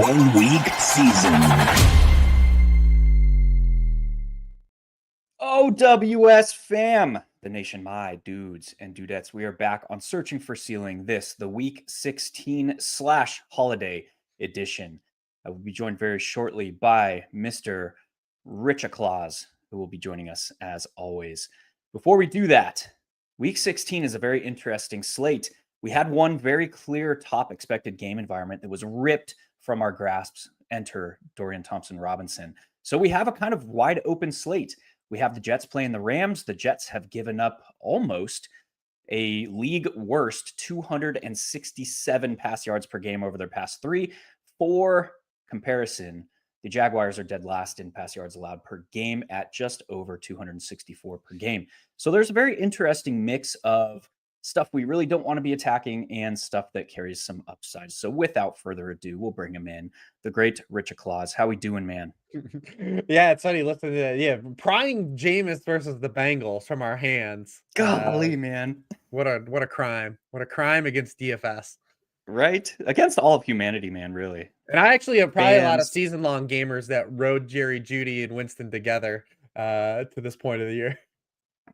one-week season. OWS fam, the nation, my dudes and dudettes, we are back on Searching for Ceiling, the week 16/holiday edition. I will be joined very shortly by Mr. Richa Claus, who will be joining us as always. Before we do that, week 16 is a very interesting slate. We had one very clear top expected game environment that was ripped from our grasps. Enter Dorian Thompson-Robinson. So we have a kind of wide open slate. We have the Jets playing the Rams. The Jets have given up almost a league worst 267 pass yards per game over their past three. For comparison, the Jaguars are dead last in pass yards allowed per game at just over 264 per game. So there's a very interesting mix of stuff we really don't want to be attacking and stuff that carries some upside. So without further ado, we'll bring him in. The great Richa Claus. How we doing, man? Yeah, it's funny. Listen to that. Yeah, prying Jameis versus the Bengals from our hands. Golly, man. What a crime. What a crime against DFS. Right? Against all of humanity, man, really. And I actually have probably a lot of season-long gamers that rode Jerry, Judy, and Winston together to this point of the year.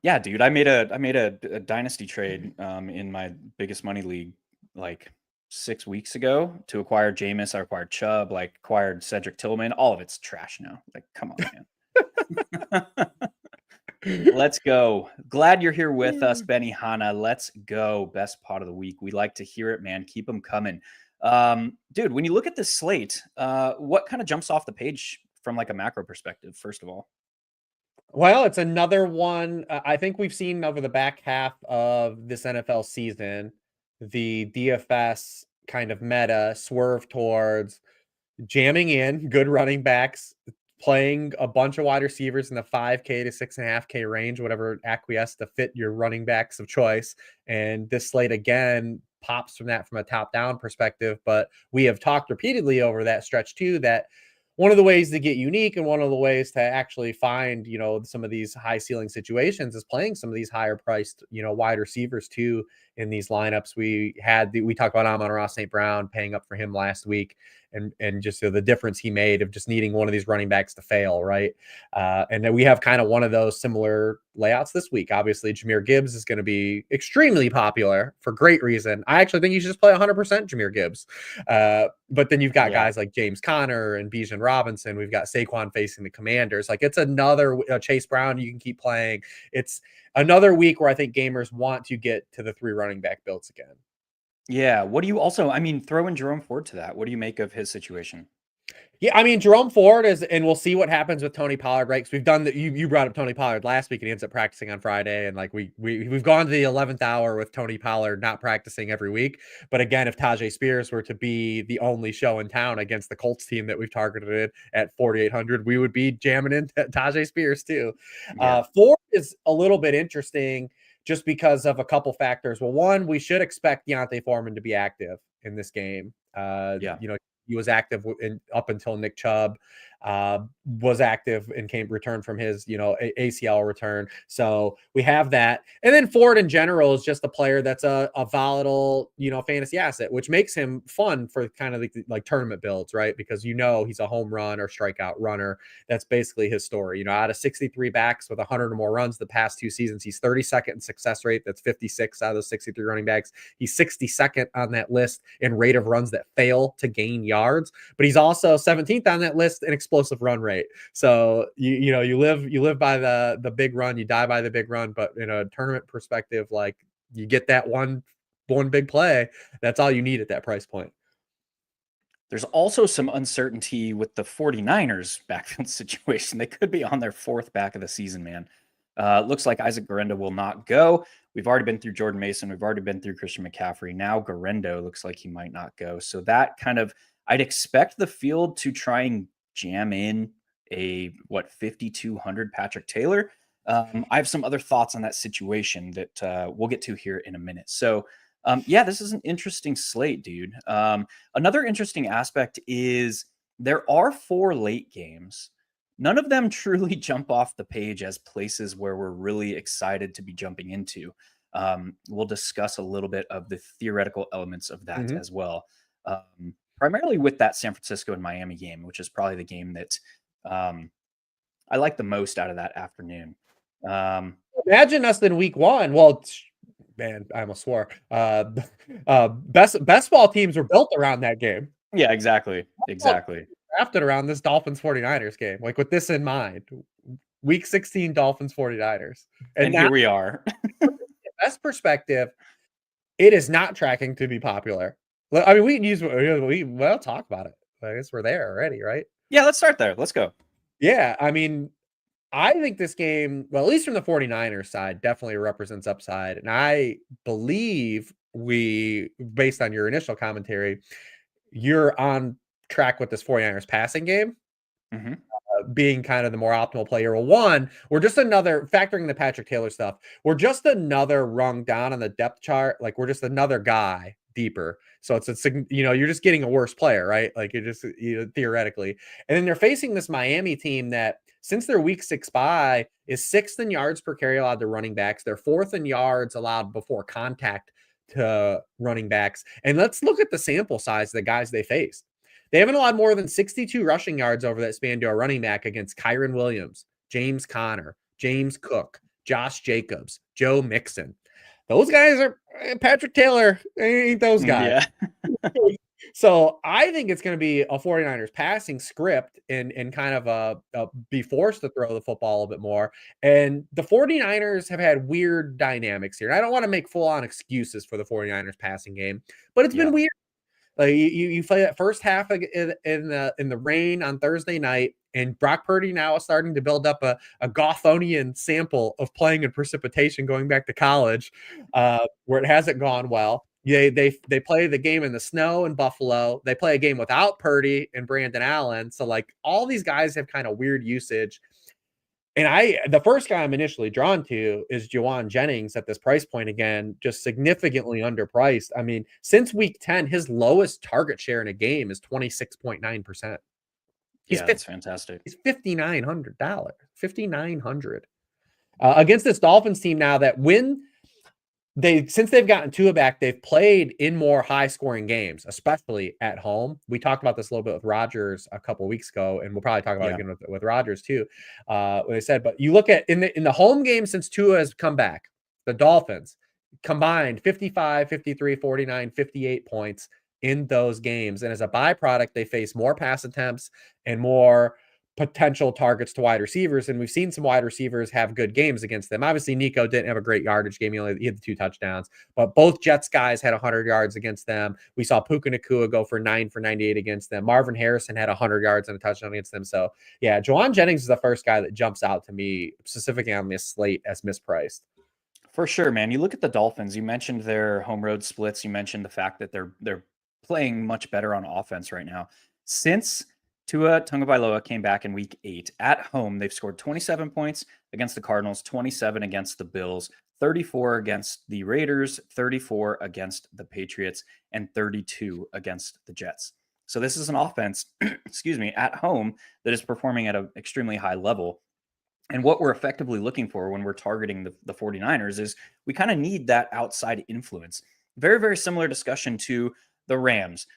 Yeah, dude. I made a dynasty trade in my biggest money league like 6 weeks ago to acquire Jameis. I acquired Chubb, acquired Cedric Tillman. All of it's trash now. Like, come on, man. Let's go. Glad you're here with us, Benny Hanna. Let's go. Best pot of the week. We like to hear it, man. Keep them coming. Dude, when you look at this slate, what kind of jumps off the page from like a macro perspective, first of all? Well, it's another one. I think we've seen over the back half of this NFL season, the DFS kind of meta swerve towards jamming in good running backs, playing a bunch of wide receivers in the 5K to 6.5K range, whatever acquiesce to fit your running backs of choice. And this slate again pops from that from a top-down perspective. But we have talked repeatedly over that stretch too that one of the ways to get unique and one of the ways to actually find, some of these high ceiling situations is playing some of these higher priced, wide receivers too in these lineups. We talked about Amon-Ra St. Brown, paying up for him last week and just the difference he made of just needing one of these running backs to fail. Right. And then we have kind of one of those similar layouts this week. Obviously, Jahmyr Gibbs is going to be extremely popular for great reason. I actually think you should just play 100% Jahmyr Gibbs. But then you've got guys like James Conner and Bijan Robinson. We've got Saquon facing the Commanders. Like, it's another Chase Brown you can keep playing. It's another week where I think gamers want to get to the 3 running back builds again. Yeah. What do you also, throw in Jerome Ford to that. What do you make of his situation? Yeah, Jerome Ford is, and we'll see what happens with Tony Pollard, right? Because we've done that. You brought up Tony Pollard last week, and he ends up practicing on Friday, and we've gone to the 11th hour with Tony Pollard not practicing every week. But again, if Tajay Spears were to be the only show in town against the Colts team that we've targeted at 4,800, we would be jamming in Tajay Spears too. Yeah. Ford is a little bit interesting just because of a couple factors. Well, one, we should expect Deontay Foreman to be active in this game. He was active up until Nick Chubb was active and returned from his, ACL return. So we have that. And then Ford in general is just a player that's a volatile, fantasy asset, which makes him fun for kind of like tournament builds, right? Because, he's a home run or strikeout runner. That's basically his story. Out of 63 backs with 100 or more runs the past 2 seasons, he's 32nd in success rate. That's 56 out of those 63 running backs. He's 62nd on that list in rate of runs that fail to gain yards, but he's also 17th on that list in explosive run rate. So you live by the big run, you die by the big run. But in a tournament perspective, like, you get that one big play, that's all you need at that price point. There's also some uncertainty with the 49ers backfield situation. They could be on their 4th back of the season, man. Looks like Isaac Guerendo will not go. We've already been through Jordan Mason. We've already been through Christian McCaffrey. Now Guerendo looks like he might not go. So that kind of, I'd expect the field to try and jam in a 5,200 Patrick Taylor. I have some other thoughts on that situation that we'll get to here in a minute. So this is an interesting slate, dude. Another interesting aspect is there are 4 late games. None of them truly jump off the page as places where we're really excited to be jumping into. We'll discuss a little bit of the theoretical elements of that as well. primarily with that San Francisco and Miami game, which is probably the game that I like the most out of that afternoon. Imagine us in week one. Well, man, I almost swore. Best ball teams were built around that game. Yeah, exactly. Exactly. Drafted around this Dolphins 49ers game, like with this in mind. Week 16 Dolphins 49ers. And here we are. Best perspective, it is not tracking to be popular. I mean, we can use we'll talk about it. I guess we're there already, right? Yeah, let's start there. Let's go. Yeah, I mean, I think this game, well, at least from the 49ers side, definitely represents upside. And I believe based on your initial commentary, you're on track with this 49ers passing game. Mm-hmm. Being kind of the more optimal player. Well, one, we're just another, factoring the Patrick Taylor stuff, we're just another rung down on the depth chart. Like we're just another guy deeper. So you're just getting a worse player, right? Like theoretically. And then they're facing this Miami team that since their week 6 bye is 6th in yards per carry allowed to running backs. They're 4th in yards allowed before contact to running backs. And let's look at the sample size of the guys they faced. They haven't allowed more than 62 rushing yards over that span to a running back against Kyron Williams, James Conner, James Cook, Josh Jacobs, Joe Mixon. Those guys are Patrick Taylor. Ain't those guys. Yeah. So I think it's going to be a 49ers passing script and kind of be forced to throw the football a little bit more. And the 49ers have had weird dynamics here. And I don't want to make full on excuses for the 49ers passing game, but it's been weird. Like you play that first half in the rain on Thursday night, and Brock Purdy now is starting to build up a Gothonian sample of playing in precipitation going back to college, where it hasn't gone well. They play the game in the snow in Buffalo. They play a game without Purdy and Brandon Allen. So like all these guys have kind of weird usage. And the first guy I'm initially drawn to is Jauan Jennings at this price point again, just significantly underpriced. I mean, since week 10, his lowest target share in a game is 26.9%. Yeah, that's fantastic. He's $5,900. $5,900 against this Dolphins team now that since they've gotten Tua back, they've played in more high-scoring games, especially at home. We talked about this a little bit with Rodgers a couple of weeks ago, and we'll probably talk about it again with Rodgers too. What they said, but you look at in the home game since Tua has come back, the Dolphins combined 55, 53, 49, 58 points in those games, and as a byproduct, they face more pass attempts and more potential targets to wide receivers. And we've seen some wide receivers have good games against them. Obviously, Nico didn't have a great yardage game. He had the 2 touchdowns, but both Jets guys had 100 yards against them. We saw Puka Nacua go for 9 for 98 against them. Marvin Harrison had 100 yards and a touchdown against them. So yeah, Jauan Jennings is the first guy that jumps out to me specifically on this slate as mispriced. For sure, man. You look at the Dolphins, you mentioned their home road splits. You mentioned the fact that they're playing much better on offense right now. Since Tua Tagovailoa came back in week 8 at home, they've scored 27 points against the Cardinals, 27 against the Bills, 34 against the Raiders, 34 against the Patriots, and 32 against the Jets. So this is an offense, excuse me, at home that is performing at an extremely high level. And what we're effectively looking for when we're targeting the 49ers is we kind of need that outside influence. Very, very similar discussion to the Rams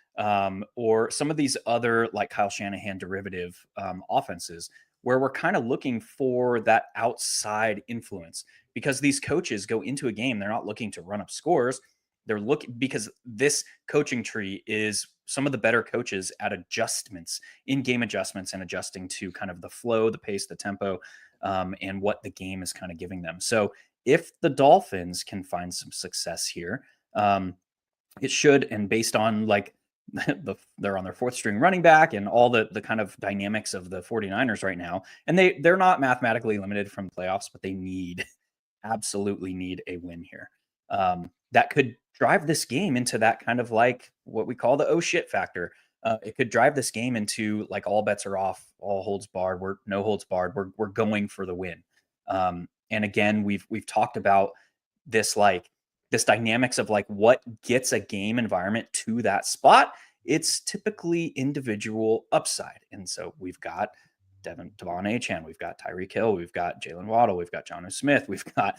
or some of these other like Kyle Shanahan derivative offenses where we're kind of looking for that outside influence because these coaches go into a game. They're not looking to run up scores. They're looking because this coaching tree is some of the better coaches at adjustments, in-game adjustments and adjusting to kind of the flow, the pace, the tempo, and what the game is kind of giving them. So if the Dolphins can find some success here, it should, and based on like they're on their 4th string running back and all the kind of dynamics of the 49ers right now, and they're not mathematically limited from playoffs, but they absolutely need a win here. That could drive this game into that kind of like what we call the oh shit factor. It could drive this game into like all bets are off, all holds barred. We're no holds barred. We're going for the win. And again, we've talked about this dynamics of like what gets a game environment to that spot. It's typically individual upside. And so we've got Devon Achane, we've got Tyreek Hill, we've got Jalen Waddle, we've got Jonnu Smith, we've got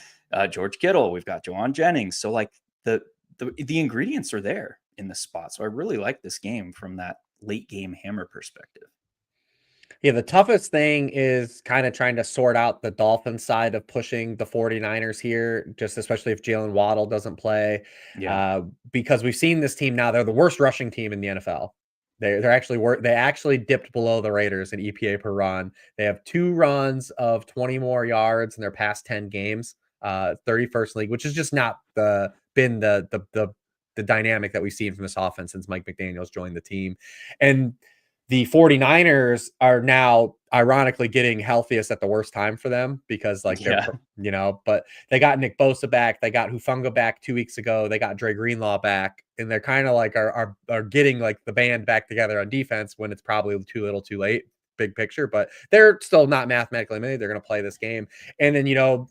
George Kittle, we've got Jauan Jennings. So like the ingredients are there. in the spot. So I really like this game from that late game hammer perspective. Yeah, the toughest thing is kind of trying to sort out the Dolphins side of pushing the 49ers here, just especially if Jalen Waddle doesn't play. Yeah. Because we've seen this team now, they're the worst rushing team in the NFL. They actually dipped below the Raiders in EPA per run. They have 2 runs of 20 more yards in their past 10 games, 31st league, which has just not been the dynamic that we've seen from this offense since Mike McDaniel's joined the team. And the 49ers are now ironically getting healthiest at the worst time for them because like they're, but they got Nick Bosa back. They got Hufanga back 2 weeks ago. They got Dre Greenlaw back, and they're kind of like are getting like the band back together on defense when it's probably too little too late, big picture, but they're still not mathematically made. They're going to play this game. And then,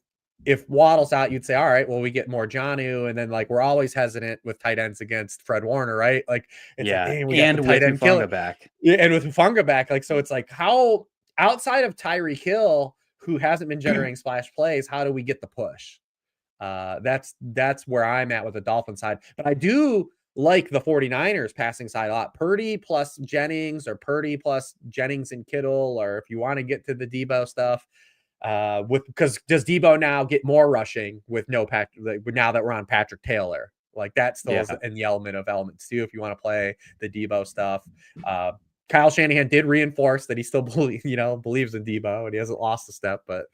if Waddle's out, you'd say, all right, well, we get more Jonnu. And then like, we're always hesitant with tight ends against Fred Warner, right? Like it's like, dang, we got the tight end killer back. Yeah, and with Hufanga back, like, so it's like, how outside of Tyreek Hill, who hasn't been generating splash plays, how do we get the push? That's where I'm at with the Dolphin side. But I do like the 49ers passing side a lot. Purdy plus Jennings, or Purdy plus Jennings and Kittle, or if you want to get to the Debo stuff, because does Debo now get more rushing with no Patrick, now that we're on Patrick Taylor? Like that still is in the elements too, if you want to play the Debo stuff. Kyle Shanahan did reinforce that he still believes in Debo and he hasn't lost a step, but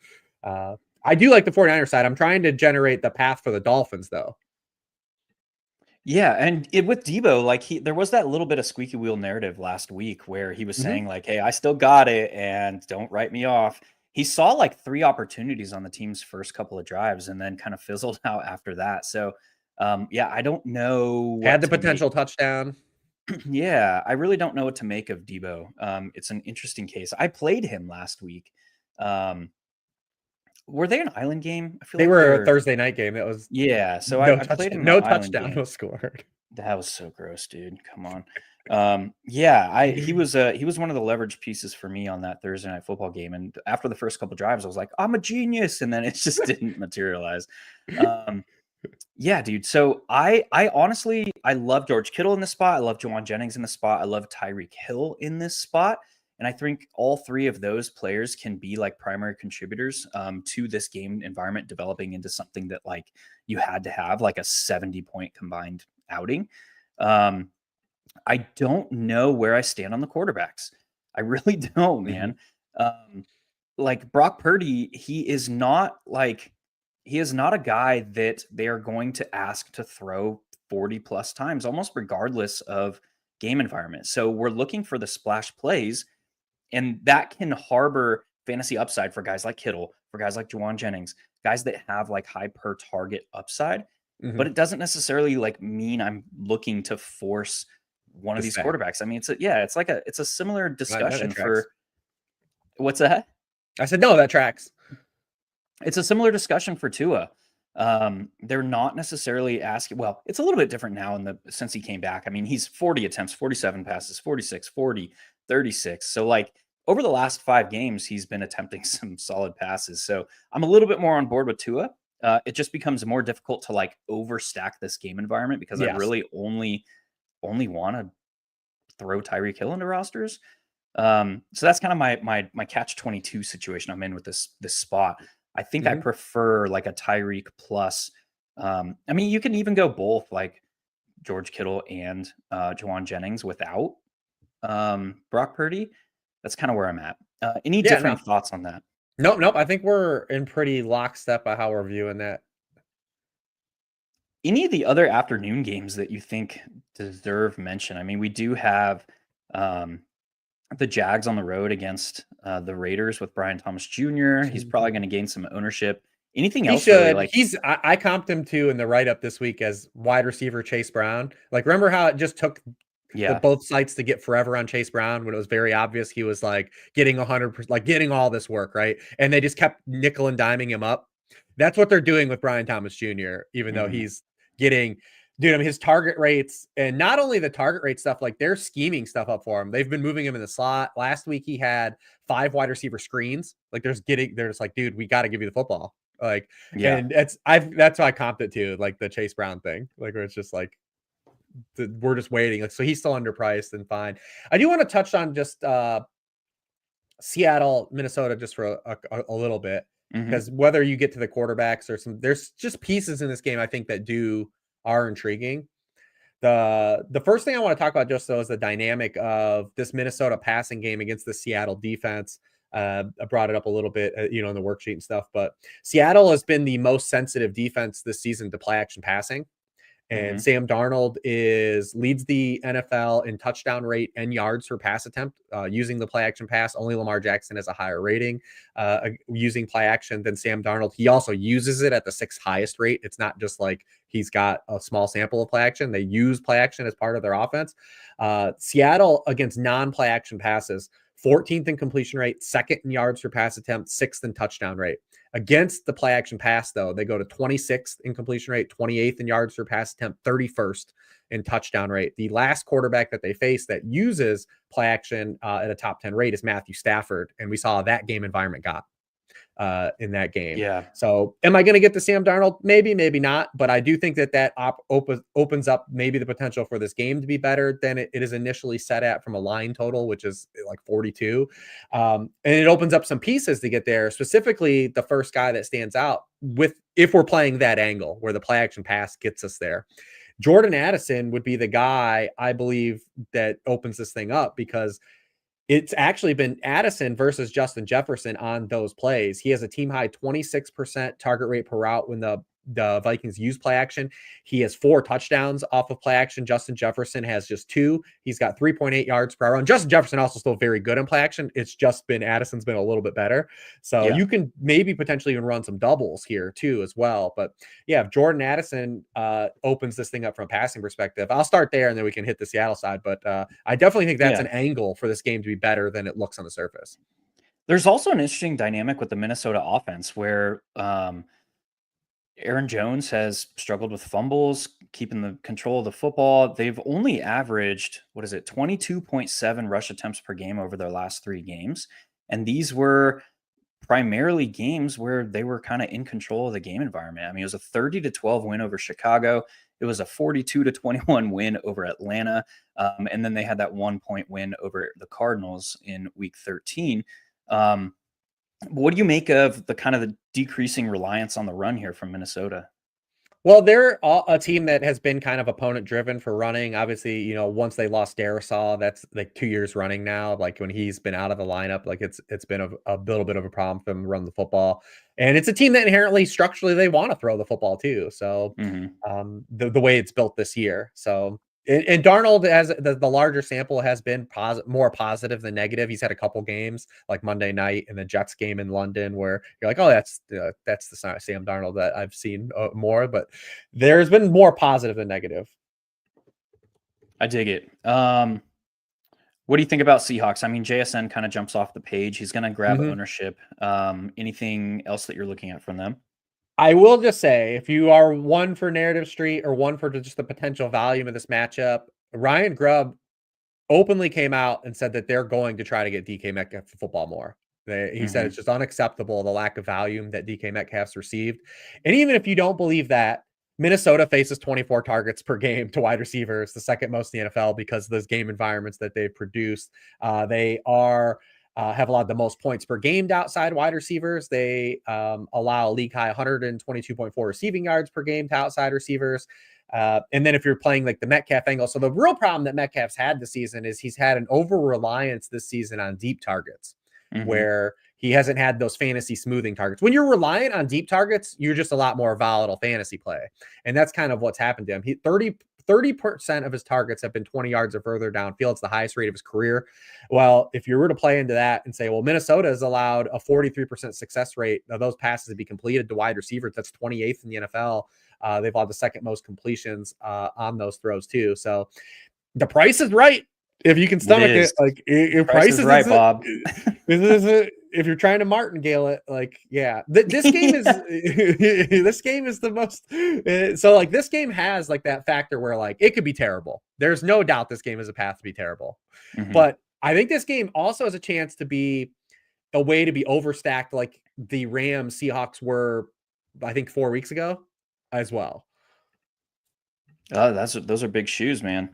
I do like the 49ers side. I'm trying to generate the path for the Dolphins though. Yeah, and with Debo, like there was that little bit of squeaky wheel narrative last week where he was saying like, "Hey, I still got it, and don't write me off." He saw like 3 opportunities on the team's first couple of drives, and then kind of fizzled out after that. So, I don't know. Had the potential touchdown. Yeah, I really don't know what to make of Debo. It's an interesting case. I played him last week. Were they an island game? I feel they like were a Thursday night game. That was so I played him. No touchdown was scored. That was so gross, dude. Come on. He was one of the leverage pieces for me on that Thursday night football game. And after the first couple drives, I was like, I'm a genius, and then it just didn't materialize. Yeah, dude. So I honestly love George Kittle in this spot. I love Juwan Jennings in the spot. I love Tyreek Hill in this spot. And I think all 3 of those players can be like primary contributors to this game environment developing into something that like you had to have like a 70-point combined outing. I don't know where I stand on the quarterbacks. I really don't, man. Like Brock Purdy, he is not a guy that they are going to ask to throw 40 plus times, almost regardless of game environment. So we're looking for the splash plays, and that can harbor fantasy upside for guys like Kittle, for guys like Juwan Jennings, guys that have like high per target upside. But it doesn't necessarily like mean I'm looking to force one of these quarterbacks. I mean, it's a similar discussion for what's that? I said, no, that tracks. It's a similar discussion for Tua. They're not necessarily asking, well, it's a little bit different now since he came back. I mean, he's 40 attempts, 47 passes, 46, 40, 36. So like over the last 5 games, he's been attempting some solid passes. So I'm a little bit more on board with Tua. It just becomes more difficult to like overstack this game environment because I really only want to throw Tyreek Hill into rosters. So that's kind of my catch-22 situation I'm in with this spot. I think I prefer like a Tyreek plus. I mean, you can even go both like George Kittle and Juwan Jennings without Brock Purdy. That's kind of where I'm at. Any different thoughts on that? Nope. I think we're in pretty lockstep of how we're viewing that. Any of the other afternoon games that you think deserve mention? I mean, we do have the Jags on the road against the Raiders with Brian Thomas Jr. He's probably going to gain some ownership. Anything else? He should. Really, I comped him too in the write-up this week as wide receiver Chase Brown. Like, remember how it just took both sites to get forever on Chase Brown when it was very obvious he was like getting 100%, like getting all this work, right? And they just kept nickel and diming him up. That's what they're doing with Brian Thomas Jr., even though he's getting, dude, I mean, his target rates, and not only the target rate stuff, like they're scheming stuff up for him. They've been moving him in the slot. Last week he had 5 wide receiver screens. Like they're just like, dude, we got to give you the football. Like, and that's why I comped it to, like the Chase Brown thing, like where it's just like, we're just waiting. Like, so he's still underpriced and fine. I do want to touch on just Seattle, Minnesota, just for a little bit, because whether you get to the quarterbacks or there's just pieces in this game I think that are intriguing. The first thing I want to talk about just though is the dynamic of this Minnesota passing game against the Seattle defense. I brought it up a little bit, in the worksheet and stuff, but Seattle has been the most sensitive defense this season to play action passing. And Sam Darnold leads the NFL in touchdown rate and yards per pass attempt using the play action pass. Only Lamar Jackson has a higher rating using play action than Sam Darnold. He also uses it at the 6th highest rate. It's not just like he's got a small sample of play action. They use play action as part of their offense. Seattle against non-play action passes, 14th in completion rate, 2nd in yards per pass attempt, 6th in touchdown rate. Against the play action pass, though, they go to 26th in completion rate, 28th in yards per pass attempt, 31st in touchdown rate. The last quarterback that they face that uses play action at a top 10 rate is Matthew Stafford. And we saw that game environment got in that game. Yeah. So am I going to get to Sam Darnold? Maybe, maybe not. But I do think that opens up maybe the potential for this game to be better than it is initially set at from a line total, which is like 42. And it opens up some pieces to get there. Specifically, the first guy that stands out if we're playing that angle where the play action pass gets us there. Jordan Addison would be the guy I believe that opens this thing up, because it's actually been Addison versus Justin Jefferson on those plays. He has a team high 26% target rate per route when the Vikings use play action. He has 4 touchdowns off of play action. Justin Jefferson has just 2. He's got 3.8 yards per run. Justin Jefferson also still very good in play action. It's just been Addison's been a little bit better. So you can maybe potentially even run some doubles here too as well. But yeah, if Jordan Addison opens this thing up from a passing perspective, I'll start there and then we can hit the Seattle side. But I definitely think that's an angle for this game to be better than it looks on the surface. There's also an interesting dynamic with the Minnesota offense where Aaron Jones has struggled with fumbles, keeping the control of the football. They've only averaged, 22.7 rush attempts per game over their last 3 games. And these were primarily games where they were kind of in control of the game environment. I mean, it was a 30-12 win over Chicago. It was a 42-21 win over Atlanta. And then they had that 1-point win over the Cardinals in week 13. What do you make of the decreasing reliance on the run here from Minnesota? Well, they're a team that has been kind of opponent driven for running. Obviously, once they lost Darisaw, that's like 2 years running now. Like when he's been out of the lineup, like it's been a little bit of a problem for them to run the football. And it's a team that inherently structurally they want to throw the football too. So the way it's built this year. So and Darnold, as the larger sample, has been more positive than negative. He's had a couple games like Monday night and the Jets game in London where you're like, oh, that's the Sam Darnold that I've seen more. But there's been more positive than negative. I dig it. What do you think about Seahawks? I mean, JSN kind of jumps off the page. He's going to grab ownership. Anything else that you're looking at from them? I will just say, if you are one for Narrative Street or one for just the potential volume of this matchup, Ryan Grubb openly came out and said that they're going to try to get DK Metcalf to football more. He said it's just unacceptable, the lack of volume that DK Metcalf's received. And even if you don't believe that, Minnesota faces 24 targets per game to wide receivers, the second most in the NFL because of those game environments that they've produced. They have allowed the most points per game to outside wide receivers. They allow a league high 122.4 receiving yards per game to outside receivers. And then if you're playing like the Metcalf angle, so the real problem that Metcalf's had this season is he's had an over-reliance this season on deep targets, where he hasn't had those fantasy smoothing targets. When you're reliant on deep targets, you're just a lot more volatile fantasy play. And that's kind of what's happened to him. 30% of his targets have been 20 yards or further downfield. It's the highest rate of his career. Well, if you were to play into that and say, well, Minnesota has allowed a 43% success rate of those passes to be completed to wide receivers. That's 28th in the NFL. They've allowed the second most completions on those throws too. So the price is right. If you can stomach it, like if price is right, Bob. If you're trying to martingale it, like, yeah, this game is this game is the most. So like this game has like that factor where like it could be terrible. There's no doubt this game has a path to be terrible, but I think this game also has a chance to be a way to be overstacked, like the Rams Seahawks were, I think 4 weeks ago, as well. Those are big shoes, man.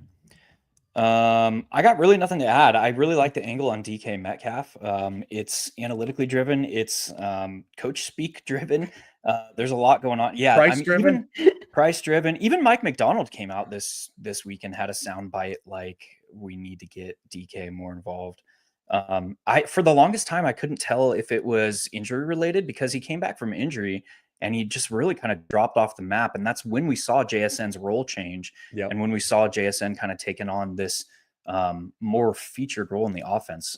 I got really nothing to add. I really like the angle on DK Metcalf. It's analytically driven. It's coach speak driven. There's a lot going on. Yeah, I Price mean, driven. even price driven. Even Mike McDonald came out this week and had a sound bite like we need to get DK more involved. I for the longest time I couldn't tell if it was injury related because he came back from injury and he just really kind of dropped off the map. And that's when we saw JSN's role change Yep. and when we saw JSN kind of taking on this more featured role in the offense.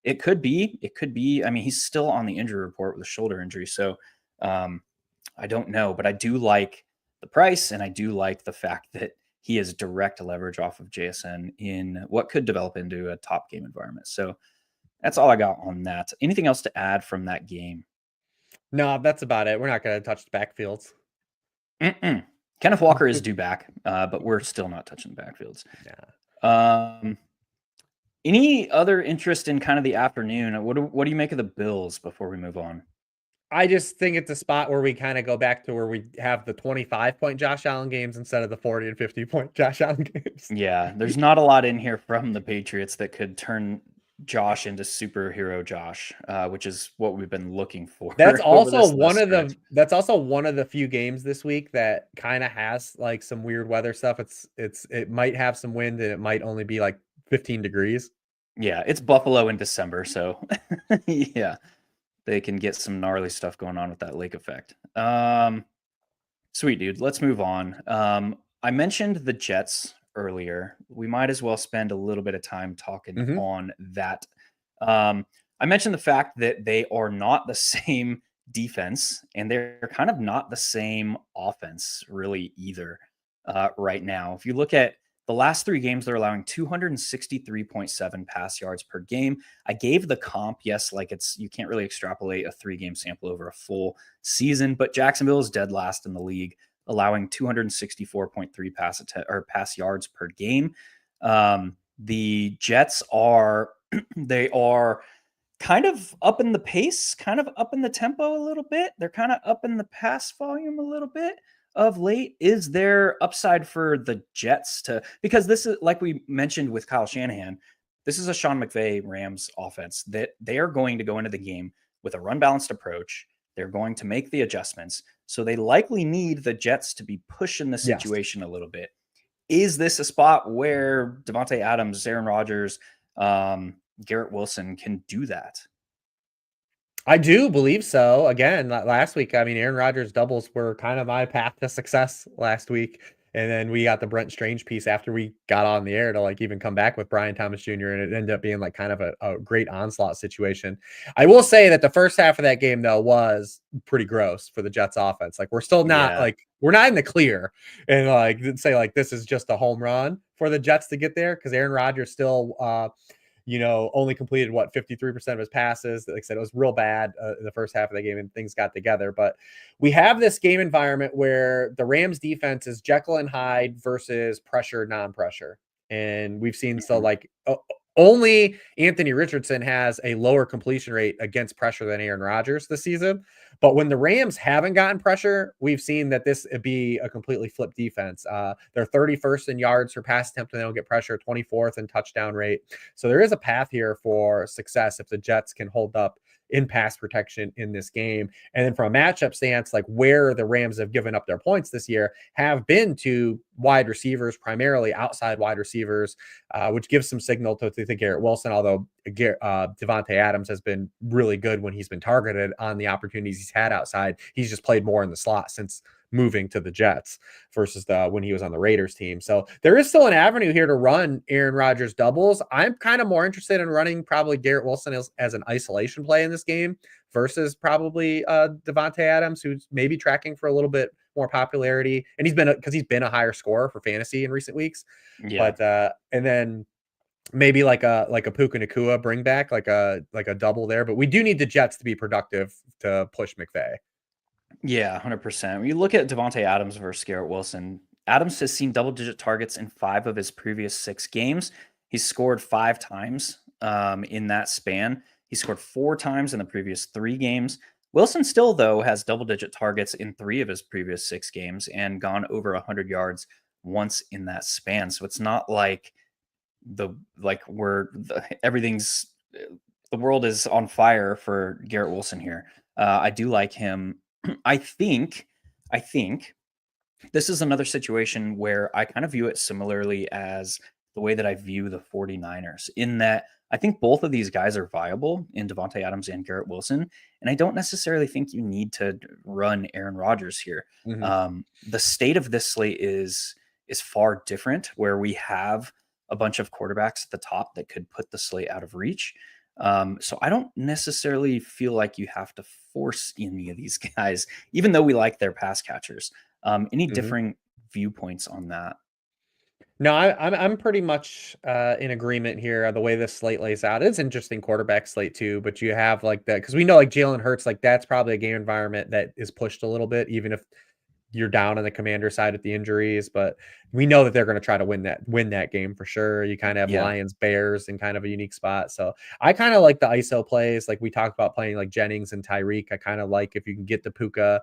It could be. I mean, he's still on the injury report with a shoulder injury. So I don't know, but I do like the price and I do like the fact that he has direct leverage off of JSN in what could develop into a top game environment. So that's all I got on that. Anything else to add from that game? No, that's about it. We're not going to touch the backfields. Mm-mm. Kenneth Walker is due back, but we're still not touching the backfields. Yeah. Any other interest in kind of the afternoon? What do you make of the Bills before we move on? I just think it's a spot where we kind of go back to where we have the 25-point Josh Allen games instead of the 40 and 50-point Josh Allen games. Yeah, there's not a lot in here from the Patriots that could turn Josh into superhero Josh, which is what we've been looking for. That's over also this last stretch. that's also one of the few games this week that kind of has like some weird weather stuff. It might have some wind and it might only be like 15 degrees. Yeah, it's Buffalo in December, so yeah, they can get some gnarly stuff going on with that lake effect. Sweet dude, let's move on. I mentioned the Jets earlier. We might as well spend a little bit of time talking on that. I mentioned the fact that they are not the same defense and they're kind of not the same offense really either right now. If you look at the last 3 games, they're allowing 263.7 pass yards per game. I gave the comp, yes, like you can't really extrapolate a 3-game sample over a full season, but Jacksonville is dead last in the league, allowing 264.3 pass yards per game. The Jets are they are kind of up in the pace, kind of up in the tempo a little bit. They're kind of up in the pass volume a little bit of late. Is there upside for the Jets because this is like we mentioned with Kyle Shanahan, this is a Sean McVay Rams offense that they are going to go into the game with a run balanced approach. They're going to make the adjustments. So they likely need the Jets to be pushing the situation a little bit. Is this a spot where Davante Adams, Aaron Rodgers, Garrett Wilson can do that? I do believe so. Again, last week, I mean, Aaron Rodgers doubles were kind of my path to success last week. And then we got the Brent Strange piece after we got on the air to like even come back with Brian Thomas Jr. And it ended up being like kind of a great onslaught situation. I will say that the first half of that game, though, was pretty gross for the Jets offense. Like we're still not we're not in the clear and like say like this is just a home run for the Jets to get there because Aaron Rodgers still only completed 53% of his passes. Like I said, it was real bad in the first half of the game and things got together. But we have this game environment where the Rams defense is Jekyll and Hyde versus pressure, non-pressure. And we've seen only Anthony Richardson has a lower completion rate against pressure than Aaron Rodgers this season. But when the Rams haven't gotten pressure, we've seen that this would be a completely flipped defense. They're 31st in yards per pass attempt and they don't get pressure, 24th in touchdown rate. So there is a path here for success if the Jets can hold up in pass protection in this game. And then from a matchup stance, like where the Rams have given up their points this year have been to wide receivers, primarily outside wide receivers, which gives some signal to the Garrett Wilson, although Davante Adams has been really good when he's been targeted on the opportunities he's had outside. He's just played more in the slot since moving to the Jets versus when he was on the Raiders team. So there is still an avenue here to run Aaron Rodgers doubles. I'm kind of more interested in running probably Garrett Wilson as an isolation play in this game versus probably Davante Adams, who's maybe tracking for a little bit more popularity. And he's been a higher scorer for fantasy in recent weeks. Yeah. But and then maybe like a Puka Nacua bring back like a double there. But we do need the Jets to be productive to push McVay. Yeah, 100%. When you look at Davante Adams versus Garrett Wilson, Adams has seen double-digit targets in 5 of his previous 6 games. He's scored 5 times in that span. He scored 4 times in the previous 3 games. Wilson still, though, has double-digit targets in 3 of his previous 6 games and gone over 100 yards once in that span. So it's not like everything's the world is on fire for Garrett Wilson here. I do like him. I think this is another situation where I kind of view it similarly as the way that I view the 49ers, in that I think both of these guys are viable in Devontae Adams and Garrett Wilson. And I don't necessarily think you need to run Aaron Rodgers here. The state of this slate is far different, where we have a bunch of quarterbacks at the top that could put the slate out of reach. So I don't necessarily feel like you have to force any of these guys, even though we like their pass catchers. Any differing viewpoints on that? No, I'm pretty much in agreement here. The way this slate lays out, it's interesting quarterback slate too. But you have like that, because we know like Jalen Hurts, like that's probably a game environment that is pushed a little bit, even if you're down on the Commander side with the injuries. But we know that they're going to try to win that game for sure. You kind of have Lions, Bears in kind of a unique spot. So I kind of like the ISO plays, like we talked about playing like Jennings and Tyreek. I kind of like if you can get the Puka.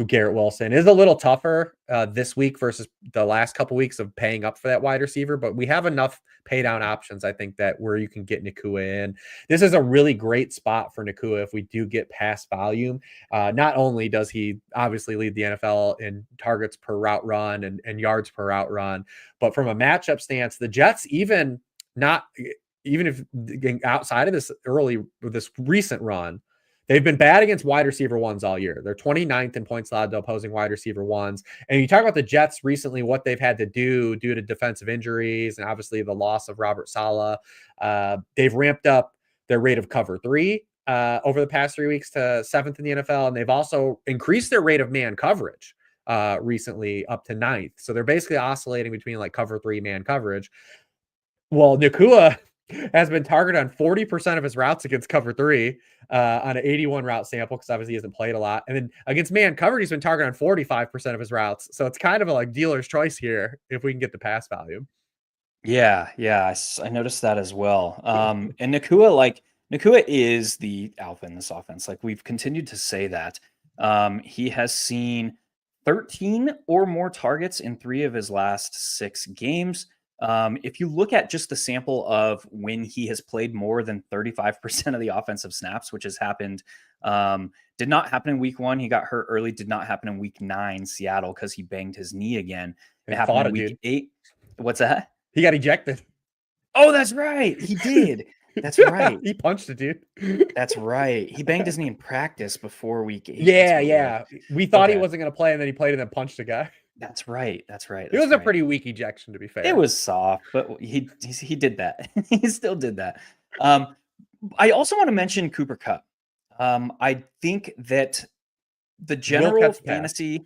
Garrett Wilson is a little tougher this week versus the last couple weeks of paying up for that wide receiver, but we have enough pay down options, I think, that where you can get Nacua in. This is a really great spot for Nacua if we do get past volume. Not only does he obviously lead the NFL in targets per route run and yards per route run, but from a matchup stance, the Jets, even if outside of this recent run, they've been bad against wide receiver ones all year. They're 29th in points allowed to opposing wide receiver ones. And you talk about the Jets recently, what they've had to do due to defensive injuries and obviously the loss of Robert Saleh. They've ramped up their rate of cover 3 over the past 3 weeks to 7th in the NFL. And they've also increased their rate of man coverage recently up to 9th. So they're basically oscillating between like cover 3 man coverage. Well, Nacua has been targeted on 40% of his routes against cover 3 on an 81 route sample, because obviously he hasn't played a lot. And then against man coverage, he's been targeted on 45% of his routes. So it's kind of a like dealer's choice here if we can get the pass value. Yeah, I noticed that as well. And Nacua is the alpha in this offense. Like we've continued to say that. He has seen 13 or more targets in 3 of his last 6 games. If you look at just the sample of when he has played more than 35% of the offensive snaps, which has happened, did not happen in week 1. He got hurt early. Did not happen in week 9, Seattle, because he banged his knee again. It happened in week 8. What's that? He got ejected. Oh, that's right. He did. That's right. He punched it, dude. That's right. He banged his knee in practice before week 8. Yeah. We thought he wasn't going to play, and then he played and then punched a guy. That's right. It was a pretty weak ejection, to be fair. It was soft, but he did that. He still did that. I also want to mention Cooper Kupp. I think that the general fantasy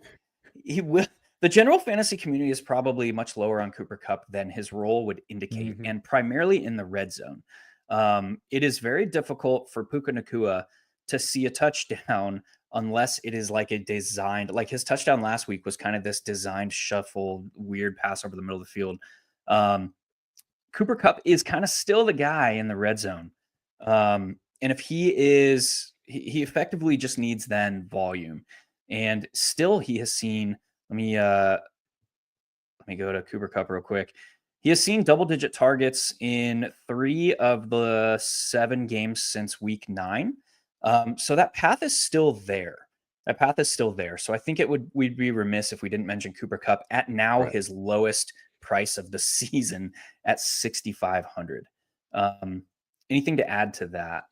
the general fantasy community is probably much lower on Cooper Kupp than his role would indicate, and primarily in the red zone. It is very difficult for Puka Nacua to see a touchdown unless it is like a designed, like his touchdown last week was kind of this designed shuffle, weird pass over the middle of the field. Cooper Kupp is kind of still the guy in the red zone. And if he effectively just needs then volume, and still he has seen, let me go to Cooper Kupp real quick. He has seen double-digit targets in 3 of the 7 games since week 9. So that path is still there. So I think we'd be remiss if we didn't mention Cooper Kupp at now his lowest price of the season at 6,500. Anything to add to that?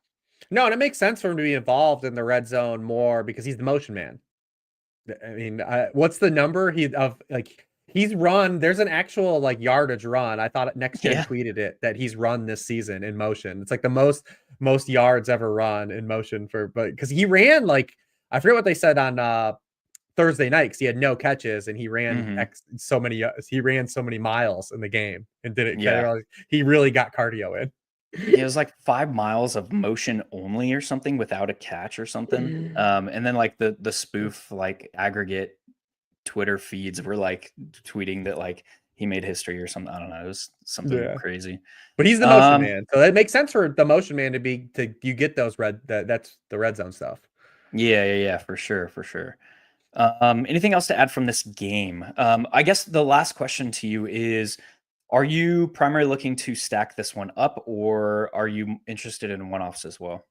No, and it makes sense for him to be involved in the red zone more because he's the motion man. I mean, what's the number he's run? There's an actual like yardage run. I thought Next Gen tweeted it that he's run this season in motion. It's like the most yards ever run in motion because he ran like, I forget what they said on Thursday night, because he had no catches and he ran so many miles in the game and did it. Yeah. He really got cardio in. It was like 5 miles of motion only or something without a catch or something. And then like the spoof like aggregate Twitter feeds were like tweeting that like he made history or something. I don't know. It was something crazy. But he's the motion man, so that makes sense for the motion man you get those that's the red zone stuff. Yeah, for sure. Anything else to add from this game? I guess the last question to you is, are you primarily looking to stack this one up, or are you interested in one-offs as well?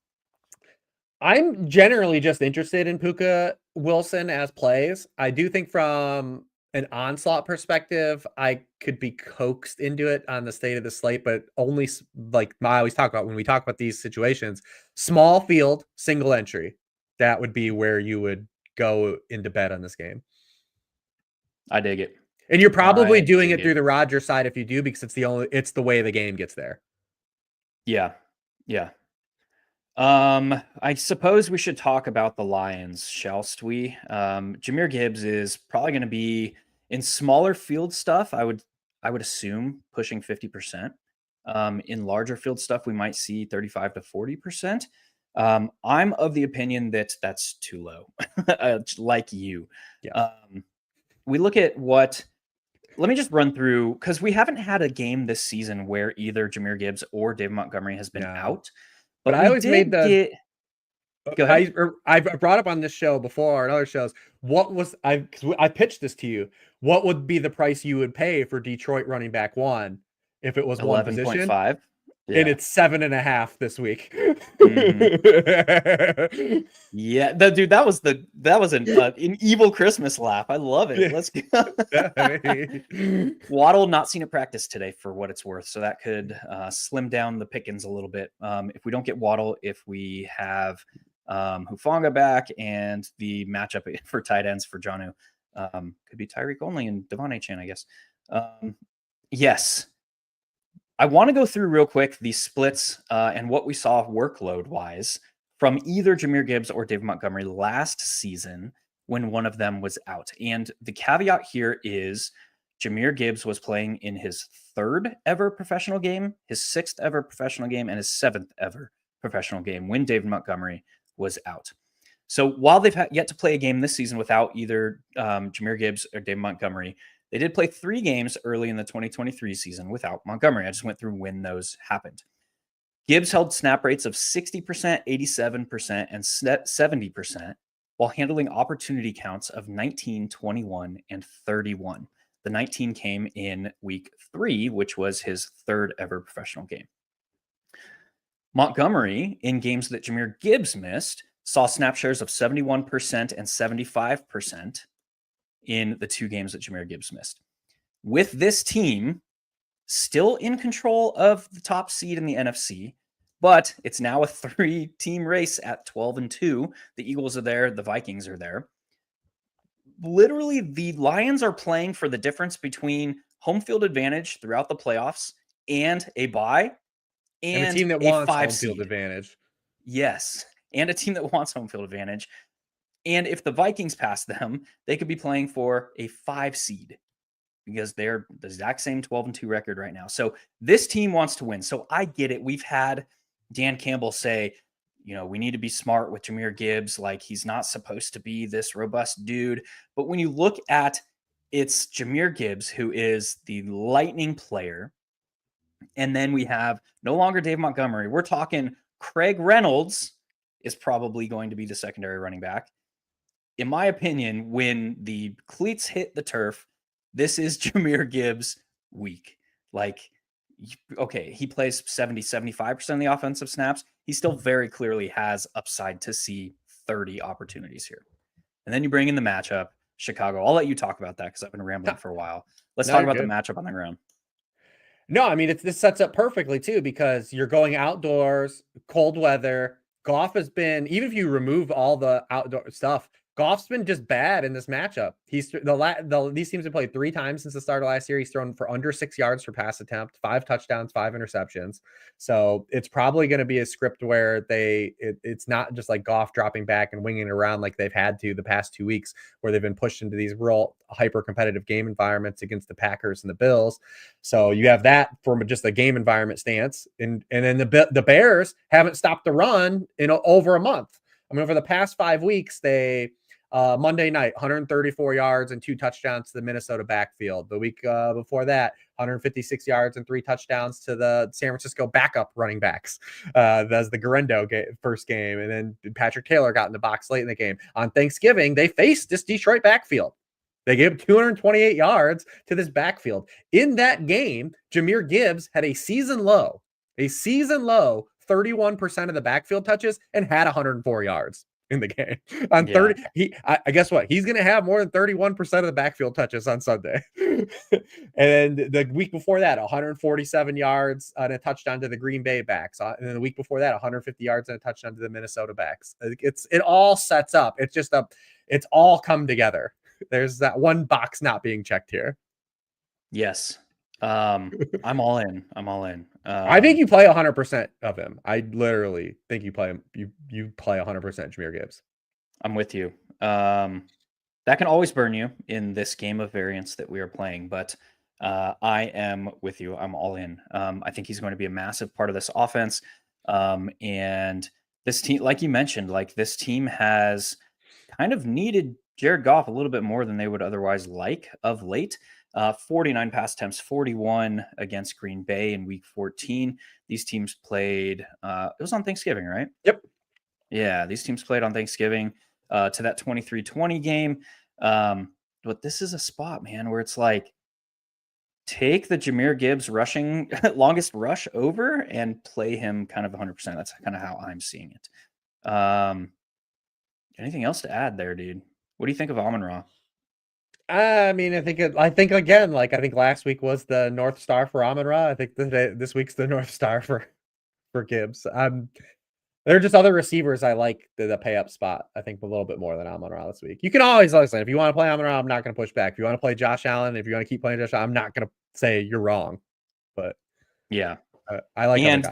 I'm generally just interested in Puka Wilson as plays. I do think from an onslaught perspective, I could be coaxed into it on the state of the slate, but only like I always talk about when we talk about these situations, small field, single entry. That would be where you would go into bed on this game. I dig it. And you're probably doing dig it through the Rodgers side if you do, because it's the way the game gets there. Yeah. Yeah. I suppose we should talk about the Lions, shallst we? Jahmyr Gibbs is probably going to be in smaller field stuff. I would assume pushing 50%. In larger field stuff, we might see 35 to 40%. I'm of the opinion that that's too low, like you. Yeah. We look at what. Let me just run through, because we haven't had a game this season where either Jahmyr Gibbs or David Montgomery has been out. But I we always made did get. Go ahead. I brought up on this show before and other shows. What was I pitched this to you? What would be the price you would pay for Detroit running back one if it was one position? 11.5. Yeah. And it's 7.5 this week. Mm-hmm. Yeah, dude, that was an evil Christmas laugh. I love it. Let's go. Waddle not seen at practice today, for what it's worth, so that could slim down the pickings a little bit. If we don't get Waddle, if we have Hufanga back, and the matchup for tight ends for Jonnu could be Tyreek only and Devon Chan, I guess. Yes. I want to go through real quick the splits and what we saw workload-wise from either Jahmyr Gibbs or David Montgomery last season when one of them was out. And the caveat here is Jahmyr Gibbs was playing in his 3rd ever professional game, his 6th ever professional game, and his 7th ever professional game when David Montgomery was out. So while they've yet to play a game this season without either Jahmyr Gibbs or David Montgomery, they did play 3 games early in the 2023 season without Montgomery. I just went through when those happened. Gibbs held snap rates of 60%, 87%, and 70%, while handling opportunity counts of 19, 21, and 31. The 19 came in week 3, which was his 3rd ever professional game. Montgomery, in games that Jahmyr Gibbs missed, saw snap shares of 71% and 75% in the 2 games that Jahmyr Gibbs missed. With this team still in control of the top seed in the NFC, but it's now a 3-team race at 12-2. The Eagles are there. The Vikings are there. Literally, the Lions are playing for the difference between home field advantage throughout the playoffs and a bye and a team that wants home field advantage. Yes, and a team that wants home field advantage. And if the Vikings pass them, they could be playing for a 5 seed because they're the exact same 12-2 record right now. So this team wants to win. So I get it. We've had Dan Campbell say, we need to be smart with Jahmyr Gibbs. Like, he's not supposed to be this robust dude. But when you look at it's Jahmyr Gibbs, who is the lightning player. And then we have no longer Dave Montgomery. We're talking Craig Reynolds is probably going to be the secondary running back. In my opinion, when the cleats hit the turf, this is Jahmyr Gibbs' week. Like, okay, he plays 70, 75% of the offensive snaps. He still very clearly has upside to see 30 opportunities here. And then you bring in the matchup, Chicago. I'll let you talk about that because I've been rambling for a while. Let's talk about the matchup on the ground. No, I mean, this sets up perfectly, too, because you're going outdoors, cold weather. Goff has been, even if you remove all the outdoor stuff, Goff's been just bad in this matchup. These teams have played 3 times since the start of last year. He's thrown for under 6 yards per pass attempt, 5 touchdowns, 5 interceptions. So it's probably going to be a script where it's not just like Goff dropping back and winging around like they've had to the past 2 weeks, where they've been pushed into these real hyper competitive game environments against the Packers and the Bills. So you have that from just a game environment stance, and then the Bears haven't stopped the run in over a month. I mean, over the past 5 weeks, they Monday night, 134 yards and 2 touchdowns to the Minnesota backfield. The week before that, 156 yards and 3 touchdowns to the San Francisco backup running backs. That's the Garendo first game. And then Patrick Taylor got in the box late in the game. On Thanksgiving, they faced this Detroit backfield. They gave 228 yards to this backfield. In that game, Jahmyr Gibbs had a season low 31% of the backfield touches and had 104 yards in the game. On 30, I guess what? He's going to have more than 31% of the backfield touches on Sunday. And the week before that, 147 yards and a touchdown to the Green Bay backs. And then the week before that, 150 yards and a touchdown to the Minnesota backs. It all sets up. It's all come together. There's that one box not being checked here. Yes. I'm all in. I think you play 100% of him. I literally think you play him. You play 100% Jahmyr Gibbs. I'm with you. That can always burn you in this game of variance that we are playing, but I am with you. I'm all in. I think he's going to be a massive part of this offense. And this team, like you mentioned, like this team has kind of needed Jared Goff a little bit more than they would otherwise like of late. 49 pass attempts, 41 against Green Bay in week 14. These teams played, it was on Thanksgiving, right? Yep. Yeah, these teams played on Thanksgiving to that 23-20 game. But this is a spot, man, where it's like, take the Jahmyr Gibbs rushing longest rush over and play him kind of 100%. That's kind of how I'm seeing it. Anything else to add there, dude? What do you think of Amon-Ra? I mean, I think again, like I think last week was the North Star for Amon-Ra. I think this week's the North Star for Gibbs. There are just other receivers I like the pay up spot. I think a little bit more than Amon-Ra this week. You can always listen. If you want to play Amon-Ra, I'm not going to push back. If you want to play Josh Allen, if you want to keep playing Josh Allen, I'm not going to say you're wrong. But yeah, I like. And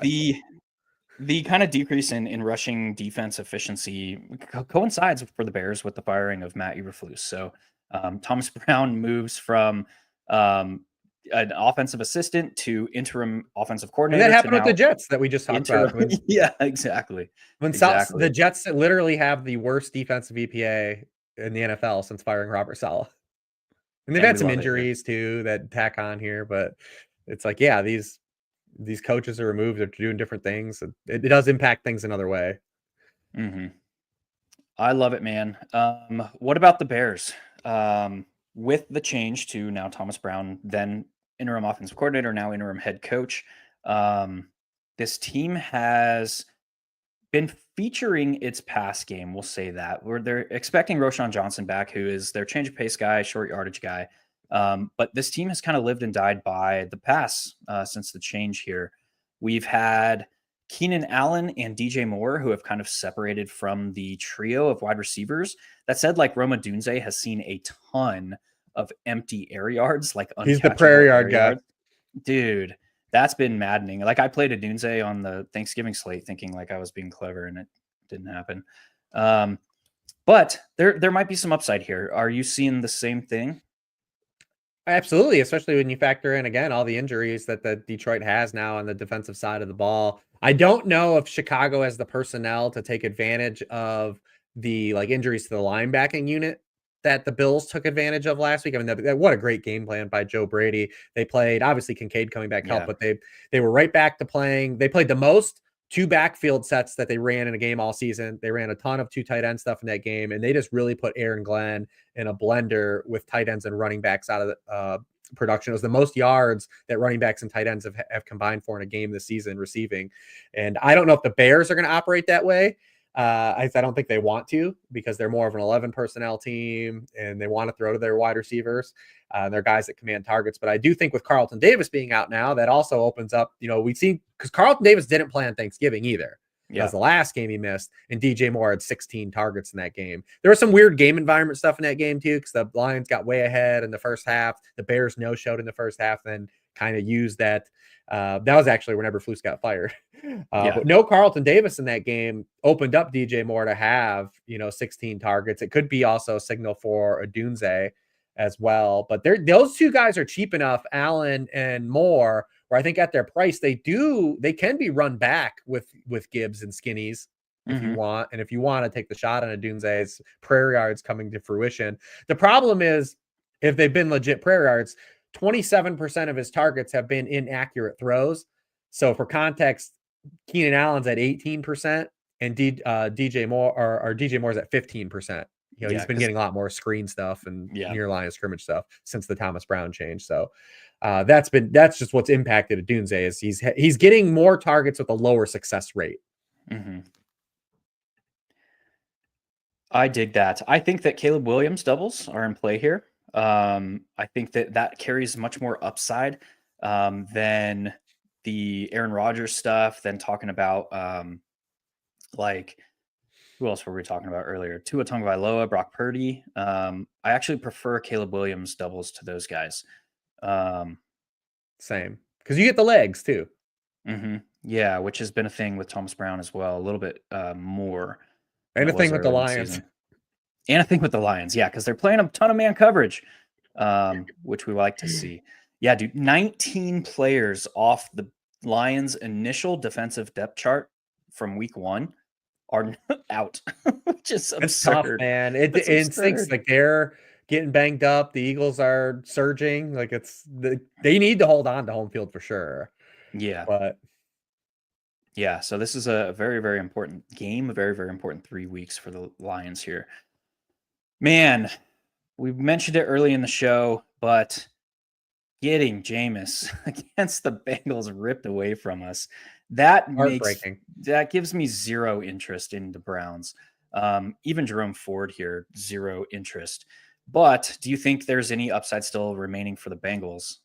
the kind of decrease in rushing defense efficiency coincides for the Bears with the firing of Matt Eberflus. So Thomas Brown moves from an offensive assistant to interim offensive coordinator. And that happened with the Jets that we just talked about. Yeah, exactly. The Jets literally have the worst defensive EPA in the NFL since firing Robert Saleh. And they've had some injuries too that tack on here, but it's like, yeah, these coaches are removed. They're doing different things. It does impact things another way. Mm-hmm. I love it, man. What about the Bears? With the change to now Thomas Brown, then interim offensive coordinator, now interim head coach, this team has been featuring its pass game. We'll say that. Where they're expecting Roschon Johnson back, who is their change of pace guy, short yardage guy. But this team has kind of lived and died by the pass since the change here. We've had Keenan Allen and DJ Moore, who have kind of separated from the trio of wide receivers. That said, like Roma Dunze has seen a ton of empty air yards, like he's the prairie yard guy. Dude, that's been maddening. Like I played a Dunze on the Thanksgiving slate thinking like I was being clever and it didn't happen. But there might be some upside here. Are you seeing the same thing? Absolutely, especially when you factor in, again, all the injuries that the Detroit has now on the defensive side of the ball. I don't know if Chicago has the personnel to take advantage of the injuries to the linebacking unit that the Bills took advantage of last week. I mean, what a great game plan by Joe Brady. They played, obviously Kincaid coming back helped, but they were right back to playing. They played the most 2 backfield sets that they ran in a game all season. They ran a ton of 2 tight end stuff in that game, and they just really put Aaron Glenn in a blender with tight ends and running backs out of the production. It was the most yards that running backs and tight ends have combined for in a game this season receiving. And I don't know if the Bears are going to operate that way. I don't think they want to, because they're more of an 11 personnel team and they want to throw to their wide receivers. They're guys that command targets. But I do think with Carlton Davis being out now, that also opens up, we've seen, because Carlton Davis didn't play on Thanksgiving either. Yeah. That's the last game he missed, and DJ Moore had 16 targets in that game. There was some weird game environment stuff in that game too, because the Lions got way ahead in the first half. The Bears no-showed in the first half, then kind of used that. That was actually whenever Flus got fired. But no Carlton Davis in that game opened up DJ Moore to have 16 targets. It could be also a signal for Odunze as well. But those 2 guys are cheap enough, Allen and Moore, where I think at their price, they can be run back with Gibbs and Skinnies if you want. And if you want to take the shot on Odunze's prairie yards coming to fruition. The problem is, if they've been legit prairie yards, 27% of his targets have been inaccurate throws. So for context, Keenan Allen's at 18% and DJ Moore or DJ Moore's at 15%. He's been getting a lot more screen stuff and near line of scrimmage stuff since the Thomas Brown change. So that's just what's impacted at Dunze is he's getting more targets with a lower success rate. Mm-hmm. I dig that. I think that Caleb Williams doubles are in play here. I think that carries much more upside than the Aaron Rodgers stuff. Than talking about like who else were we talking about earlier? Tua Tagovailoa, Brock Purdy. I actually prefer Caleb Williams doubles to those guys. Same, because you get the legs too. Mm-hmm. Yeah, which has been a thing with Thomas Brown as well, a little bit more. And a thing with the Lions. And a thing with the Lions, yeah, because they're playing a ton of man coverage, which we like to see. Yeah, dude, 19 players off the Lions' initial defensive depth chart from week 1 are out, which is absurd. It's tough, man. It stinks. Like they're getting banged up. The Eagles are surging. Like they need to hold on to home field for sure. Yeah. But yeah, so this is a very, very important game, a very, very important 3 weeks for the Lions here. Man, we mentioned it early in the show, but getting Jameis against the Bengals ripped away from us, that gives me zero interest in the Browns. Even Jerome Ford here, zero interest. But do you think there's any upside still remaining for the Bengals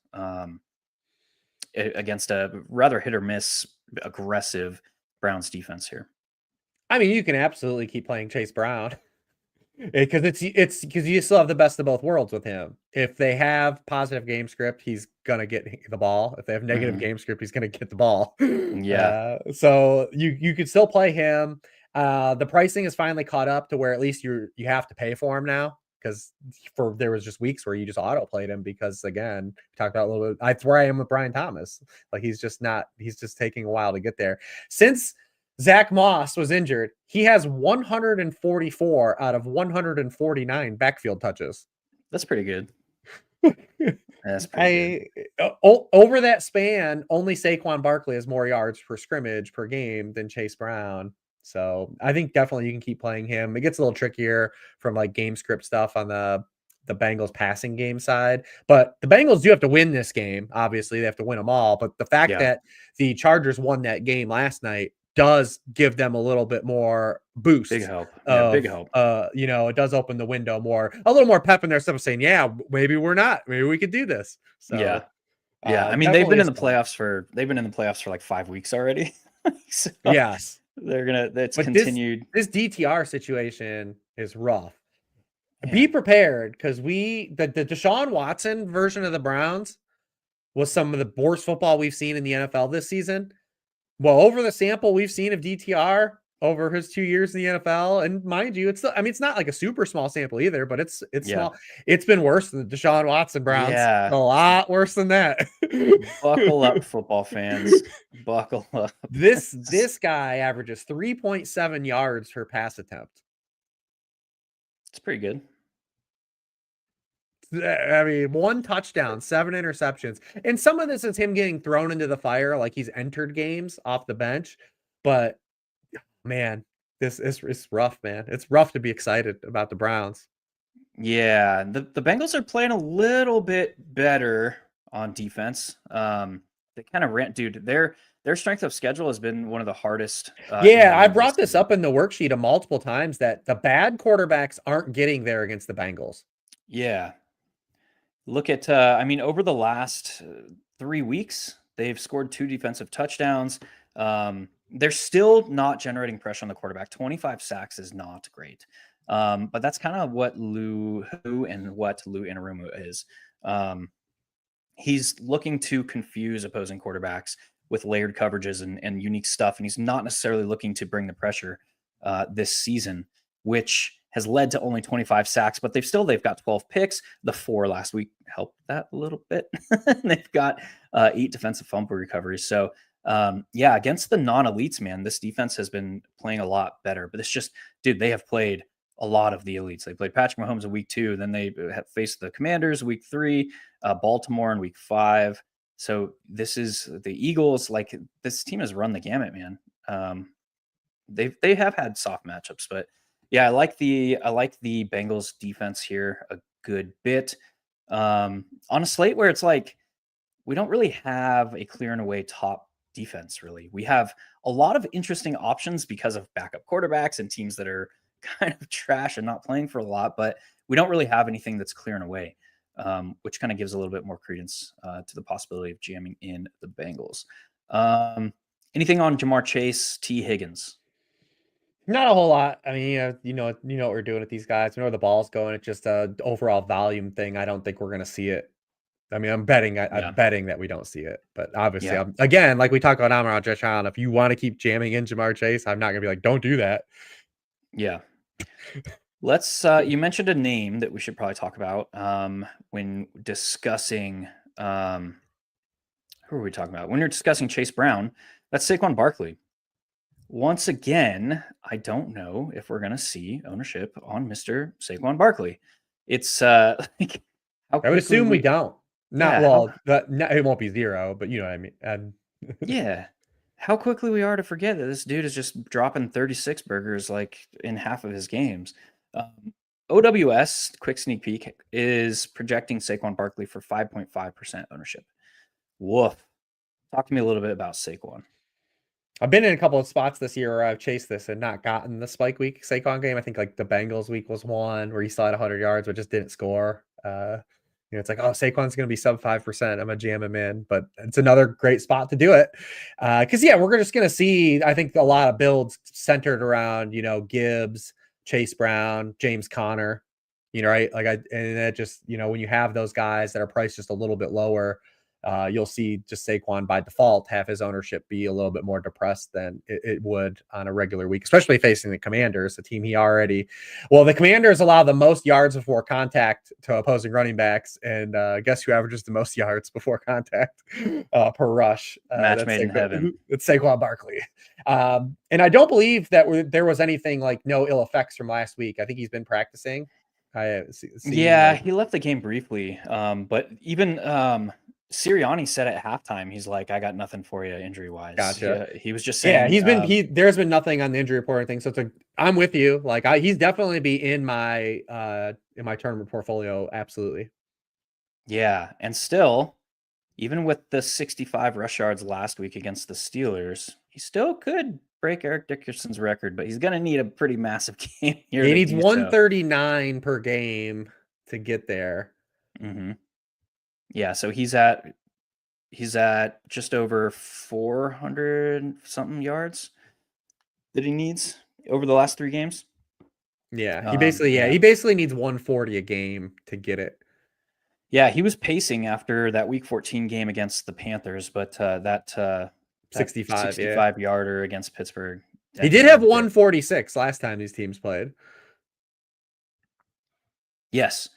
against a rather hit or miss aggressive Browns defense here? I mean, you can absolutely keep playing Chase Brown because it's because you still have the best of both worlds with him. If they have positive game script, he's gonna get the ball. If they have negative game script, he's gonna get the ball. Yeah. So you could still play him. The pricing is finally caught up to where at least you have to pay for him now. Because there was just weeks where you just auto played him because again, we talked about a little bit. That's where I am with Brian Thomas. Like he's just taking a while to get there. Since Zach Moss was injured, he has 144 out of 149 backfield touches. That's pretty good. That's pretty good. Over that span, only Saquon Barkley has more yards per scrimmage per game than Chase Brown. So I think definitely you can keep playing him. It gets a little trickier from like game script stuff on the Bengals passing game side, but the Bengals do have to win this game. Obviously they have to win them all, but the fact that the Chargers won that game last night does give them a little bit more boost. Big help. Big help. It does open the window a little more pep in their stuff of saying, yeah, maybe we could do this. So yeah. I mean, they've been in the playoffs for like 5 weeks already. So, yes. It's continued. This DTR situation is rough. Yeah. Be prepared because the Deshaun Watson version of the Browns was some of the worst football we've seen in the NFL this season. Well, over the sample we've seen of DTR over his 2 years in the NFL, and mind you, it's not like a super small sample either, but it's small. It's been worse than the Deshaun Watson Browns. Yeah. A lot worse than that. Buckle up, football fans. Buckle up. This guy averages 3.7 yards per pass attempt. It's pretty good. I mean, 1 touchdown, 7 interceptions. And some of this is him getting thrown into the fire, like he's entered games off the bench. But man, this is rough, man. It's rough to be excited about the Browns. Yeah, the Bengals are playing a little bit better on defense. They kind of dude, their strength of schedule has been one of the hardest. I brought this up in the worksheet multiple times that the bad quarterbacks aren't getting there against the Bengals. Yeah. Look at, over the last 3 weeks, they've scored 2 defensive touchdowns. They're still not generating pressure on the quarterback. 25 sacks is not great. But that's kind of what Lou Anarumo is. He's looking to confuse opposing quarterbacks with layered coverages and unique stuff. And he's not necessarily looking to bring the pressure this season, which has led to only 25 sacks, but they've got 12 picks. The 4 last week helped that a little bit. They've got 8 defensive fumble recoveries. So against the non-elites, man, this defense has been playing a lot better, but it's just, dude, they have played a lot of the elites. They played Patrick Mahomes in week 2, then they faced the Commanders week 3, Baltimore in week 5. So this is the Eagles. Like, this team has run the gamut, man. They have had soft matchups, but yeah, I like the Bengals defense here a good bit. On a slate where it's like we don't really have a clear and away top defense, really. We have a lot of interesting options because of backup quarterbacks and teams that are kind of trash and not playing for a lot, but we don't really have anything that's clear and away, which kind of gives a little bit more credence to the possibility of jamming in the Bengals. Anything on Jamar Chase, T. Higgins? Not a whole lot. I mean, you know what we're doing with these guys. We know where the ball's going. It's just a overall volume thing. I don't think we're going to see it. I mean, I'm betting that we don't see it. But obviously, again, like we talk about Amon Josh Allen, if you want to keep jamming in Jamar Chase, I'm not going to be like, don't do that. Yeah. Let's. You mentioned a name that we should probably talk about when discussing. Who are we talking about? When you're discussing Chase Brown, that's Saquon Barkley. Once again, I don't know if we're going to see ownership on Mr. Saquon Barkley. It's like, I would assume we don't. It won't be 0, but you know what I mean. Yeah. How quickly we are to forget that this dude is just dropping 36 burgers like in half of his games. OWS, quick sneak peek, is projecting Saquon Barkley for 5.5% ownership. Woof. Talk to me a little bit about Saquon. I've been in a couple of spots this year where I've chased this and not gotten the spike week Saquon game. I think like the Bengals week was one where he still had 100 yards but just didn't score. It's like, oh, Saquon's going to be sub 5%. I'm going to jam him in, but it's another great spot to do it. Because, we're just going to see, I think, a lot of builds centered around, Gibbs, Chase Brown, James Conner, right? And that just, when you have those guys that are priced just a little bit lower, you'll see just Saquon by default have his ownership be a little bit more depressed than it would on a regular week, especially facing the Commanders, a team the Commanders allow the most yards before contact to opposing running backs. And guess who averages the most yards before contact per rush? Match made in heaven. It's Saquon Barkley. And I don't believe that there was anything like no ill effects from last week. I think he's been practicing. He left the game briefly. But even Sirianni said at halftime, he's like, I got nothing for you injury wise. Gotcha. He was just saying, there's been nothing on the injury report or anything. So I'm with you. Like he's definitely be in my tournament portfolio. Absolutely. Yeah. And still, even with the 65 rush yards last week against the Steelers, he still could break Eric Dickerson's record, but he's going to need a pretty massive game here. He needs 139 per game to get there. Mm-hmm. Yeah, so he's at just over 400 something yards that he needs over the last 3 games. Yeah, he basically needs 140 a game to get it. Yeah, he was pacing after that week 14 game against the Panthers, but that 65 yarder against Pittsburgh. He did have 146 last time these teams played. Yes.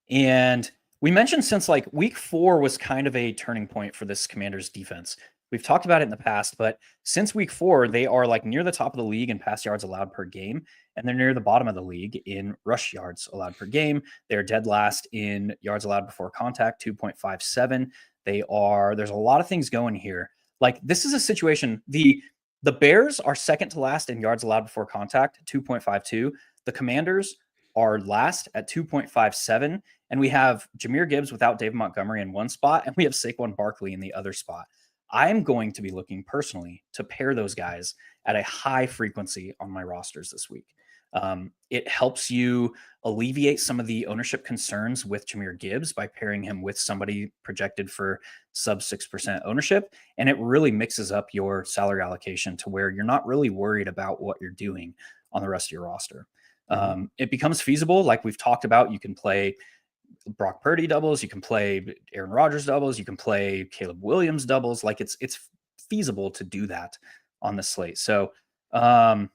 And we mentioned since like week 4 was kind of a turning point for this Commanders defense. We've talked about it in the past, but since week 4, they are like near the top of the league in pass yards allowed per game, and they're near the bottom of the league in rush yards allowed per game. They're dead last in yards allowed before contact, 2.57. There's a lot of things going here. Like, this is a situation, the Bears are second to last in yards allowed before contact, 2.52. The Commanders are last at 2.57. And we have Jahmyr Gibbs without David Montgomery in one spot, and we have Saquon Barkley in the other spot. I'm going to be looking personally to pair those guys at a high frequency on my rosters this week. It helps you alleviate some of the ownership concerns with Jahmyr Gibbs by pairing him with somebody projected for sub 6% ownership. And it really mixes up your salary allocation to where you're not really worried about what you're doing on the rest of your roster. It becomes feasible. Like we've talked about, you can play Brock Purdy doubles, you can play Aaron Rodgers doubles, you can play Caleb Williams doubles. Like it's feasible to do that on the slate. So I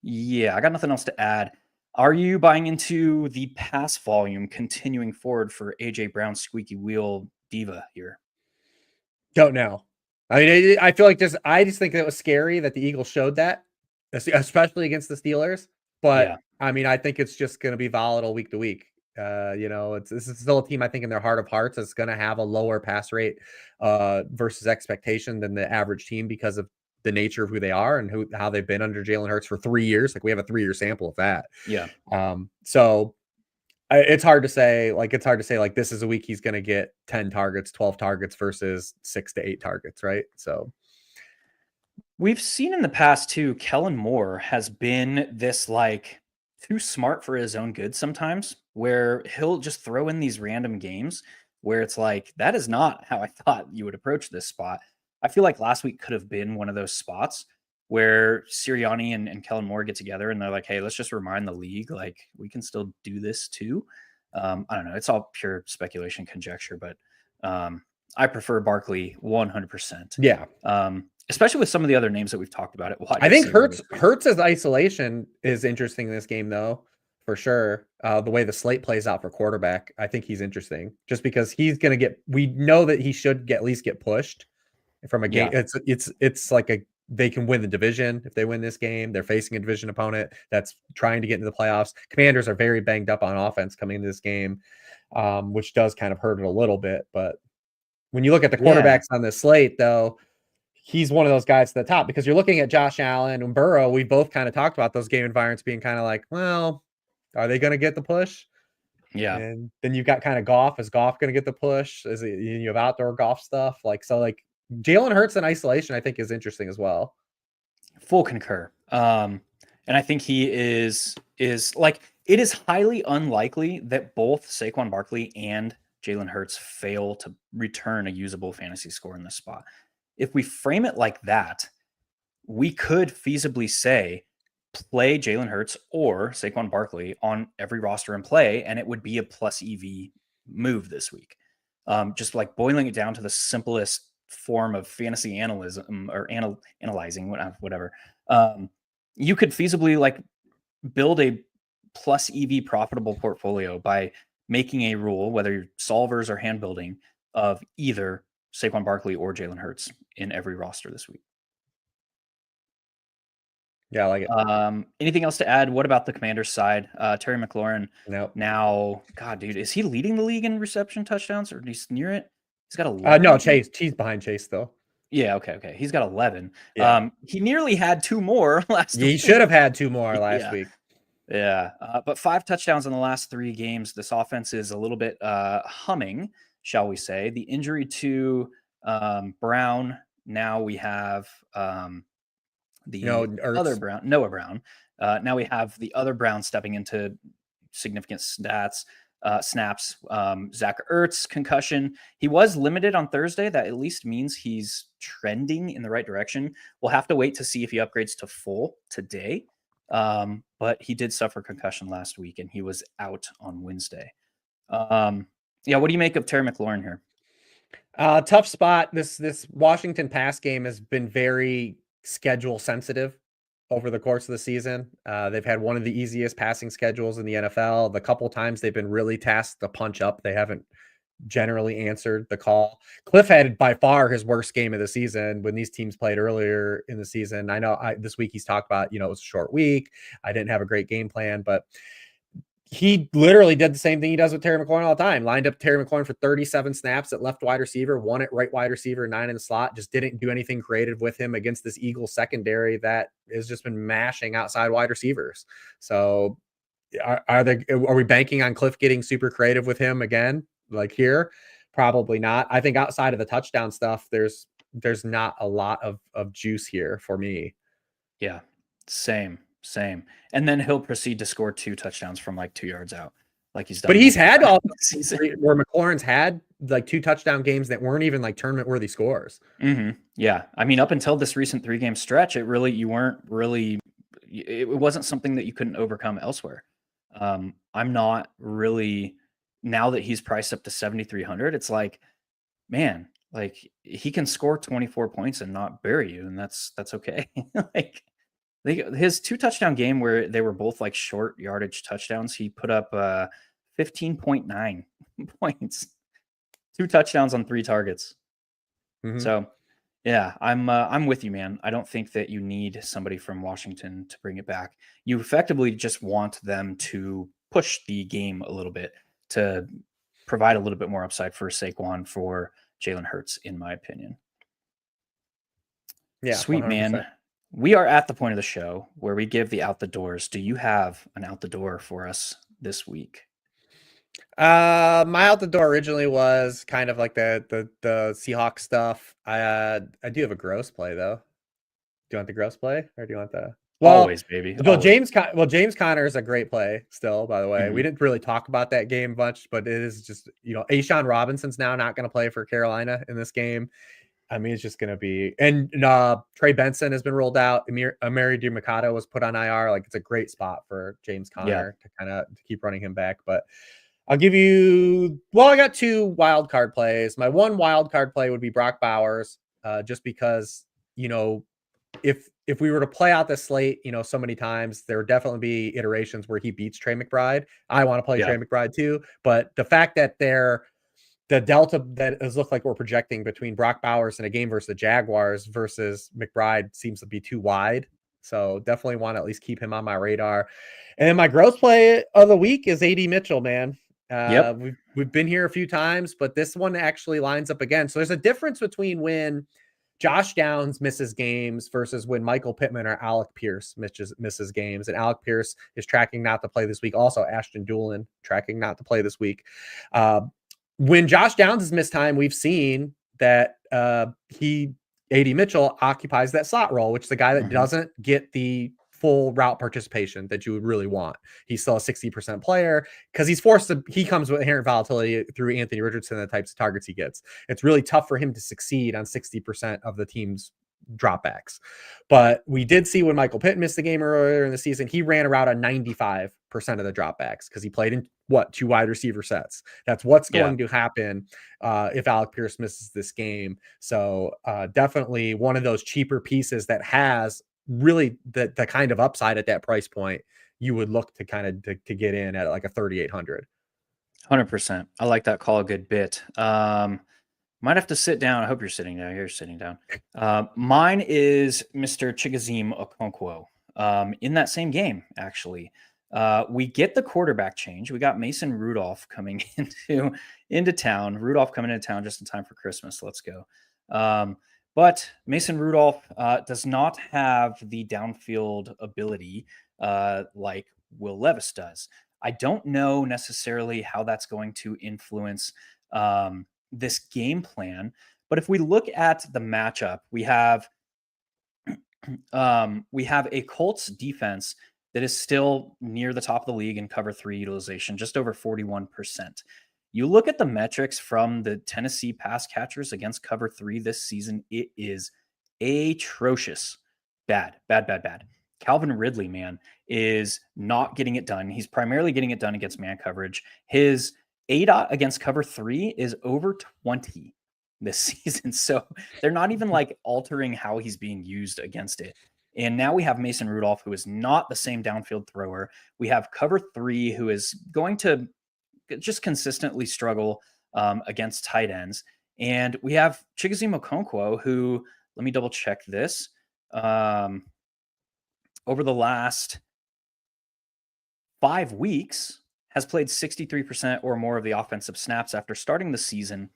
got nothing else to add. Are you buying into the pass volume continuing forward for AJ Brown squeaky wheel diva here? Don't know. I mean, I feel like I just think it was scary that the Eagles showed that, especially against the Steelers. But Yeah. I mean, I think it's just going to be volatile week to week. This is still a team I think in their heart of hearts is going to have a lower pass rate versus expectation than the average team because of the nature of who they are and how they've been under Jalen Hurts for 3 years. Like we have a 3-year sample of that. Yeah. So it's hard to say. Like this is a week he's going to get 10 targets, 12 targets versus 6 to 8 targets, right? So we've seen in the past too, Kellen Moore has been this like too smart for his own good sometimes, where he'll just throw in these random games where it's like, that is not how I thought you would approach this spot. I feel like last week could have been one of those spots where Sirianni and Kellen Moore get together and they're like, hey, let's just remind the league, like, we can still do this too. I don't know. It's all pure speculation, conjecture, but I prefer Barkley 100%. yeah, Especially with some of the other names that we've talked about. I think Hurts' isolation is interesting in this game, though, for sure. The way the slate plays out for quarterback, I think he's interesting, just because he's going to get. We know that he should at least get pushed from a game. Yeah. It's like they can win the division if they win this game. They're facing a division opponent that's trying to get into the playoffs. Commanders are very banged up on offense coming into this game, which does kind of hurt it a little bit. But when you look at the quarterbacks on this slate, though, he's one of those guys at the top because you're looking at Josh Allen and Burrow. We both kind of talked about those game environments being kind of like, well, are they going to get the push? Yeah. And then you've got kind of Goff. Is Goff going to get the push? Is it, you have outdoor golf stuff? Like Jalen Hurts in isolation, I think is interesting as well. Full concur. And I think he is like, it is highly unlikely that both Saquon Barkley and Jalen Hurts fail to return a usable fantasy score in this spot. If we frame it like that, we could feasibly say play Jalen Hurts or Saquon Barkley on every roster in play, and it would be a plus EV move this week. Just like boiling it down to the simplest form of fantasy analyzing or analyzing, whatever. You could feasibly like build a plus EV profitable portfolio by making a rule, whether you're solvers or hand building, of either Saquon Barkley or Jalen Hurts in every roster this week. Yeah, I like it. Anything else to add? What about the Commanders side? Terry McLaurin. Nope. Now, God, dude, is he leading the league in reception touchdowns or he's near it? He's got 11. No, Chase. He's behind Chase though. Yeah, okay. He's got 11. Yeah. He nearly had 2 more last week. He should have had 2 more last week. Yeah, but 5 touchdowns in the last 3 games. This offense is a little bit humming, shall we say. The injury to Brown. Now we have other Brown, Noah Brown. Now we have the other Brown stepping into significant snaps. Zach Ertz concussion. He was limited on Thursday. That at least means he's trending in the right direction. We'll have to wait to see if he upgrades to full today. But he did suffer concussion last week and he was out on Wednesday. What do you make of Terry McLaurin here? Tough spot. This Washington pass game has been very schedule sensitive over the course of the season. They've had one of the easiest passing schedules in the NFL. The couple times they've been really tasked to punch up, they haven't generally answered the call. Cliff had by far his worst game of the season when these teams played earlier in the season. I know this week he's talked about, it was a short week. I didn't have a great game plan, but he literally did the same thing he does with Terry McLaurin all the time. Lined up Terry McLaurin for 37 snaps at left wide receiver, 1 at right wide receiver, 9 in the slot. Just didn't do anything creative with him against this Eagles secondary that has just been mashing outside wide receivers. So are we banking on Cliff getting super creative with him again? Like here? Probably not. I think outside of the touchdown stuff, there's not a lot of juice here for me. Yeah, same. And then he'll proceed to score 2 touchdowns from like 2 yards out. Like he's done. But he's had all season where McLaurin's had like 2 touchdown games that weren't even like tournament worthy scores. Mm-hmm. Yeah. I mean, up until this recent 3-game stretch, it wasn't something that you couldn't overcome elsewhere. I'm not really, now that he's priced up to 7,300, it's like, man, like he can score 24 points and not bury you. And that's okay. Like, his 2 touchdown game where they were both like short yardage touchdowns, he put up 15.9 points, 2 touchdowns on 3 targets. Mm-hmm. So Yeah, I'm with you, man. I don't think that you need somebody from Washington to bring it back. You effectively just want them to push the game a little bit to provide a little bit more upside for Saquon, for Jalen Hurts, in my opinion. Yeah, Sweet, man. 100%. We are at the point of the show where we give the out the doors. Do you have an out the door for us this week? My out the door originally was kind of like the Seahawks stuff. I do have a gross play though. Do you want the gross play or do you want the Always, baby. Always. James Conner is a great play still, by the way. We Mhm. didn't really talk about that game much, but it is just, Ashawn Robinson's now not going to play for Carolina in this game. I mean, it's just going to be, and Trey Benson has been rolled out. Amari DiMercato was put on IR. Like, it's a great spot for James Yeah. Conner to keep running him back. But I got two wild card plays. My one wild card play would be Brock Bowers, just because, if we were to play out this slate, so many times, there would definitely be iterations where he beats Trey McBride. I want to play Yeah. Trey McBride too, but the fact that the delta that has looked like we're projecting between Brock Bowers in a game versus the Jaguars versus McBride seems to be too wide. So definitely want to at least keep him on my radar. And then my gross play of the week is AD Mitchell, man. Yep. We've been here a few times, but this one actually lines up again. So there's a difference between when Josh Downs misses games versus when Michael Pittman or Alec Pierce misses games. And Alec Pierce is tracking not to play this week. Also, Ashton Doolin tracking not to play this week. When Josh Downs has missed time, we've seen that AD Mitchell occupies that slot role, which is the guy that doesn't get the full route participation that you would really want. He's still a 60% player because he comes with inherent volatility through Anthony Richardson and the types of targets he gets. It's really tough for him to succeed on 60% of the team's dropbacks. But we did see when Michael Pitt missed the game earlier in the season, he ran around on 95% of the dropbacks because he played in two wide receiver sets. That's what's going to happen if Alec Pierce misses this game. So definitely one of those cheaper pieces that has really the kind of upside at that price point you would look to kind of to get in at like a 3,800. 100%. I like that call a good bit. Might have to sit down. I hope you're sitting down. You're sitting down. Mine is Mr. Chigoziem Okonkwo. In that same game, actually, we get the quarterback change. We got Mason Rudolph coming into town. Rudolph coming into town just in time for Christmas. Let's go. But Mason Rudolph does not have the downfield ability like Will Levis does. I don't know necessarily how that's going to influence this game plan. But if we look at the matchup, we have a Colts defense that is still near the top of the league in cover 3 utilization, just over 41%. You look at the metrics from the Tennessee pass catchers against cover 3 this season, it is atrocious. Bad. Calvin Ridley, man, is not getting it done. He's primarily getting it done against man coverage. His ADOT against cover 3 is over 20 this season. So they're not even like altering how he's being used against it. And now we have Mason Rudolph, who is not the same downfield thrower. We have cover 3, who is going to just consistently struggle against tight ends. And we have Chigoziem Okonkwo, who, let me double check this. Over the last 5 weeks, has played 63% or more of the offensive snaps after starting the season,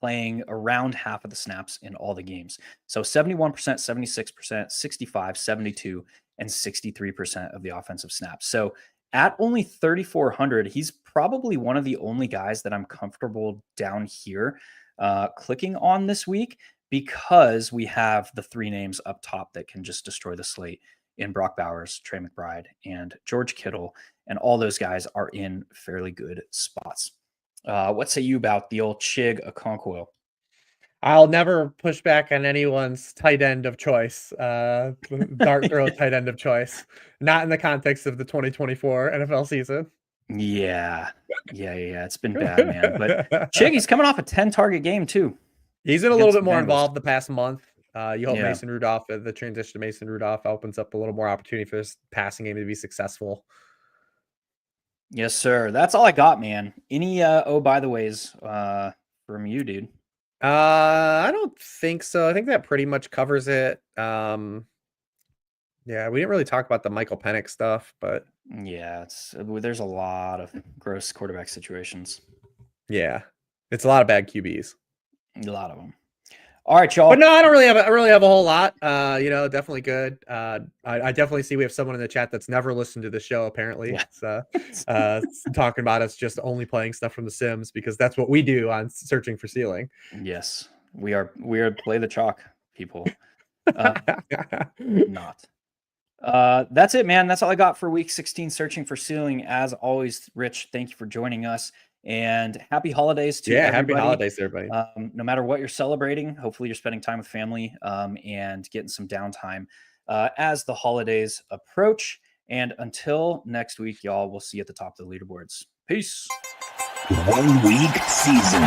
playing around half of the snaps in all the games. So 71%, 76%, 65, 72, and 63% of the offensive snaps. So at only 3,400, he's probably one of the only guys that I'm comfortable down here clicking on this week, because we have the 3 names up top that can just destroy the slate in Brock Bowers, Trey McBride, and George Kittle. And all those guys are in fairly good spots. What say you about the old Chig Okonkwo? I'll never push back on anyone's tight end of choice, dart throw tight end of choice, not in the context of the 2024 NFL season. Yeah. It's been bad, man. But Chig, he's coming off a 10 target game too. He's been a little bit more involved the past month. You hope Yeah. the transition to Mason Rudolph opens up a little more opportunity for this passing game to be successful. Yes, sir. That's all I got, man. Any by the ways from you, dude? I don't think so. I think that pretty much covers it. Yeah, we didn't really talk about the Michael Penix stuff, but Yeah, there's a lot of gross quarterback situations. yeah, it's a lot of bad QBs. A lot of them. All right, y'all. But no, I don't really have a whole lot. Definitely good. I definitely see we have someone in the chat that's never listened to the show. Apparently, Yeah. it's talking about us just only playing stuff from The Sims because that's what we do on Searching for Ceiling. Yes, we are play the chalk people. Not. That's it, man. That's all I got for week 16 Searching for Ceiling. As always, Rich, thank you for joining us, and happy holidays to everybody. Happy holidays to everybody. No matter what you're celebrating, hopefully you're spending time with family and getting some downtime as the holidays approach. And until next week, y'all, we'll see you at the top of the leaderboards. Peace. 1 week season.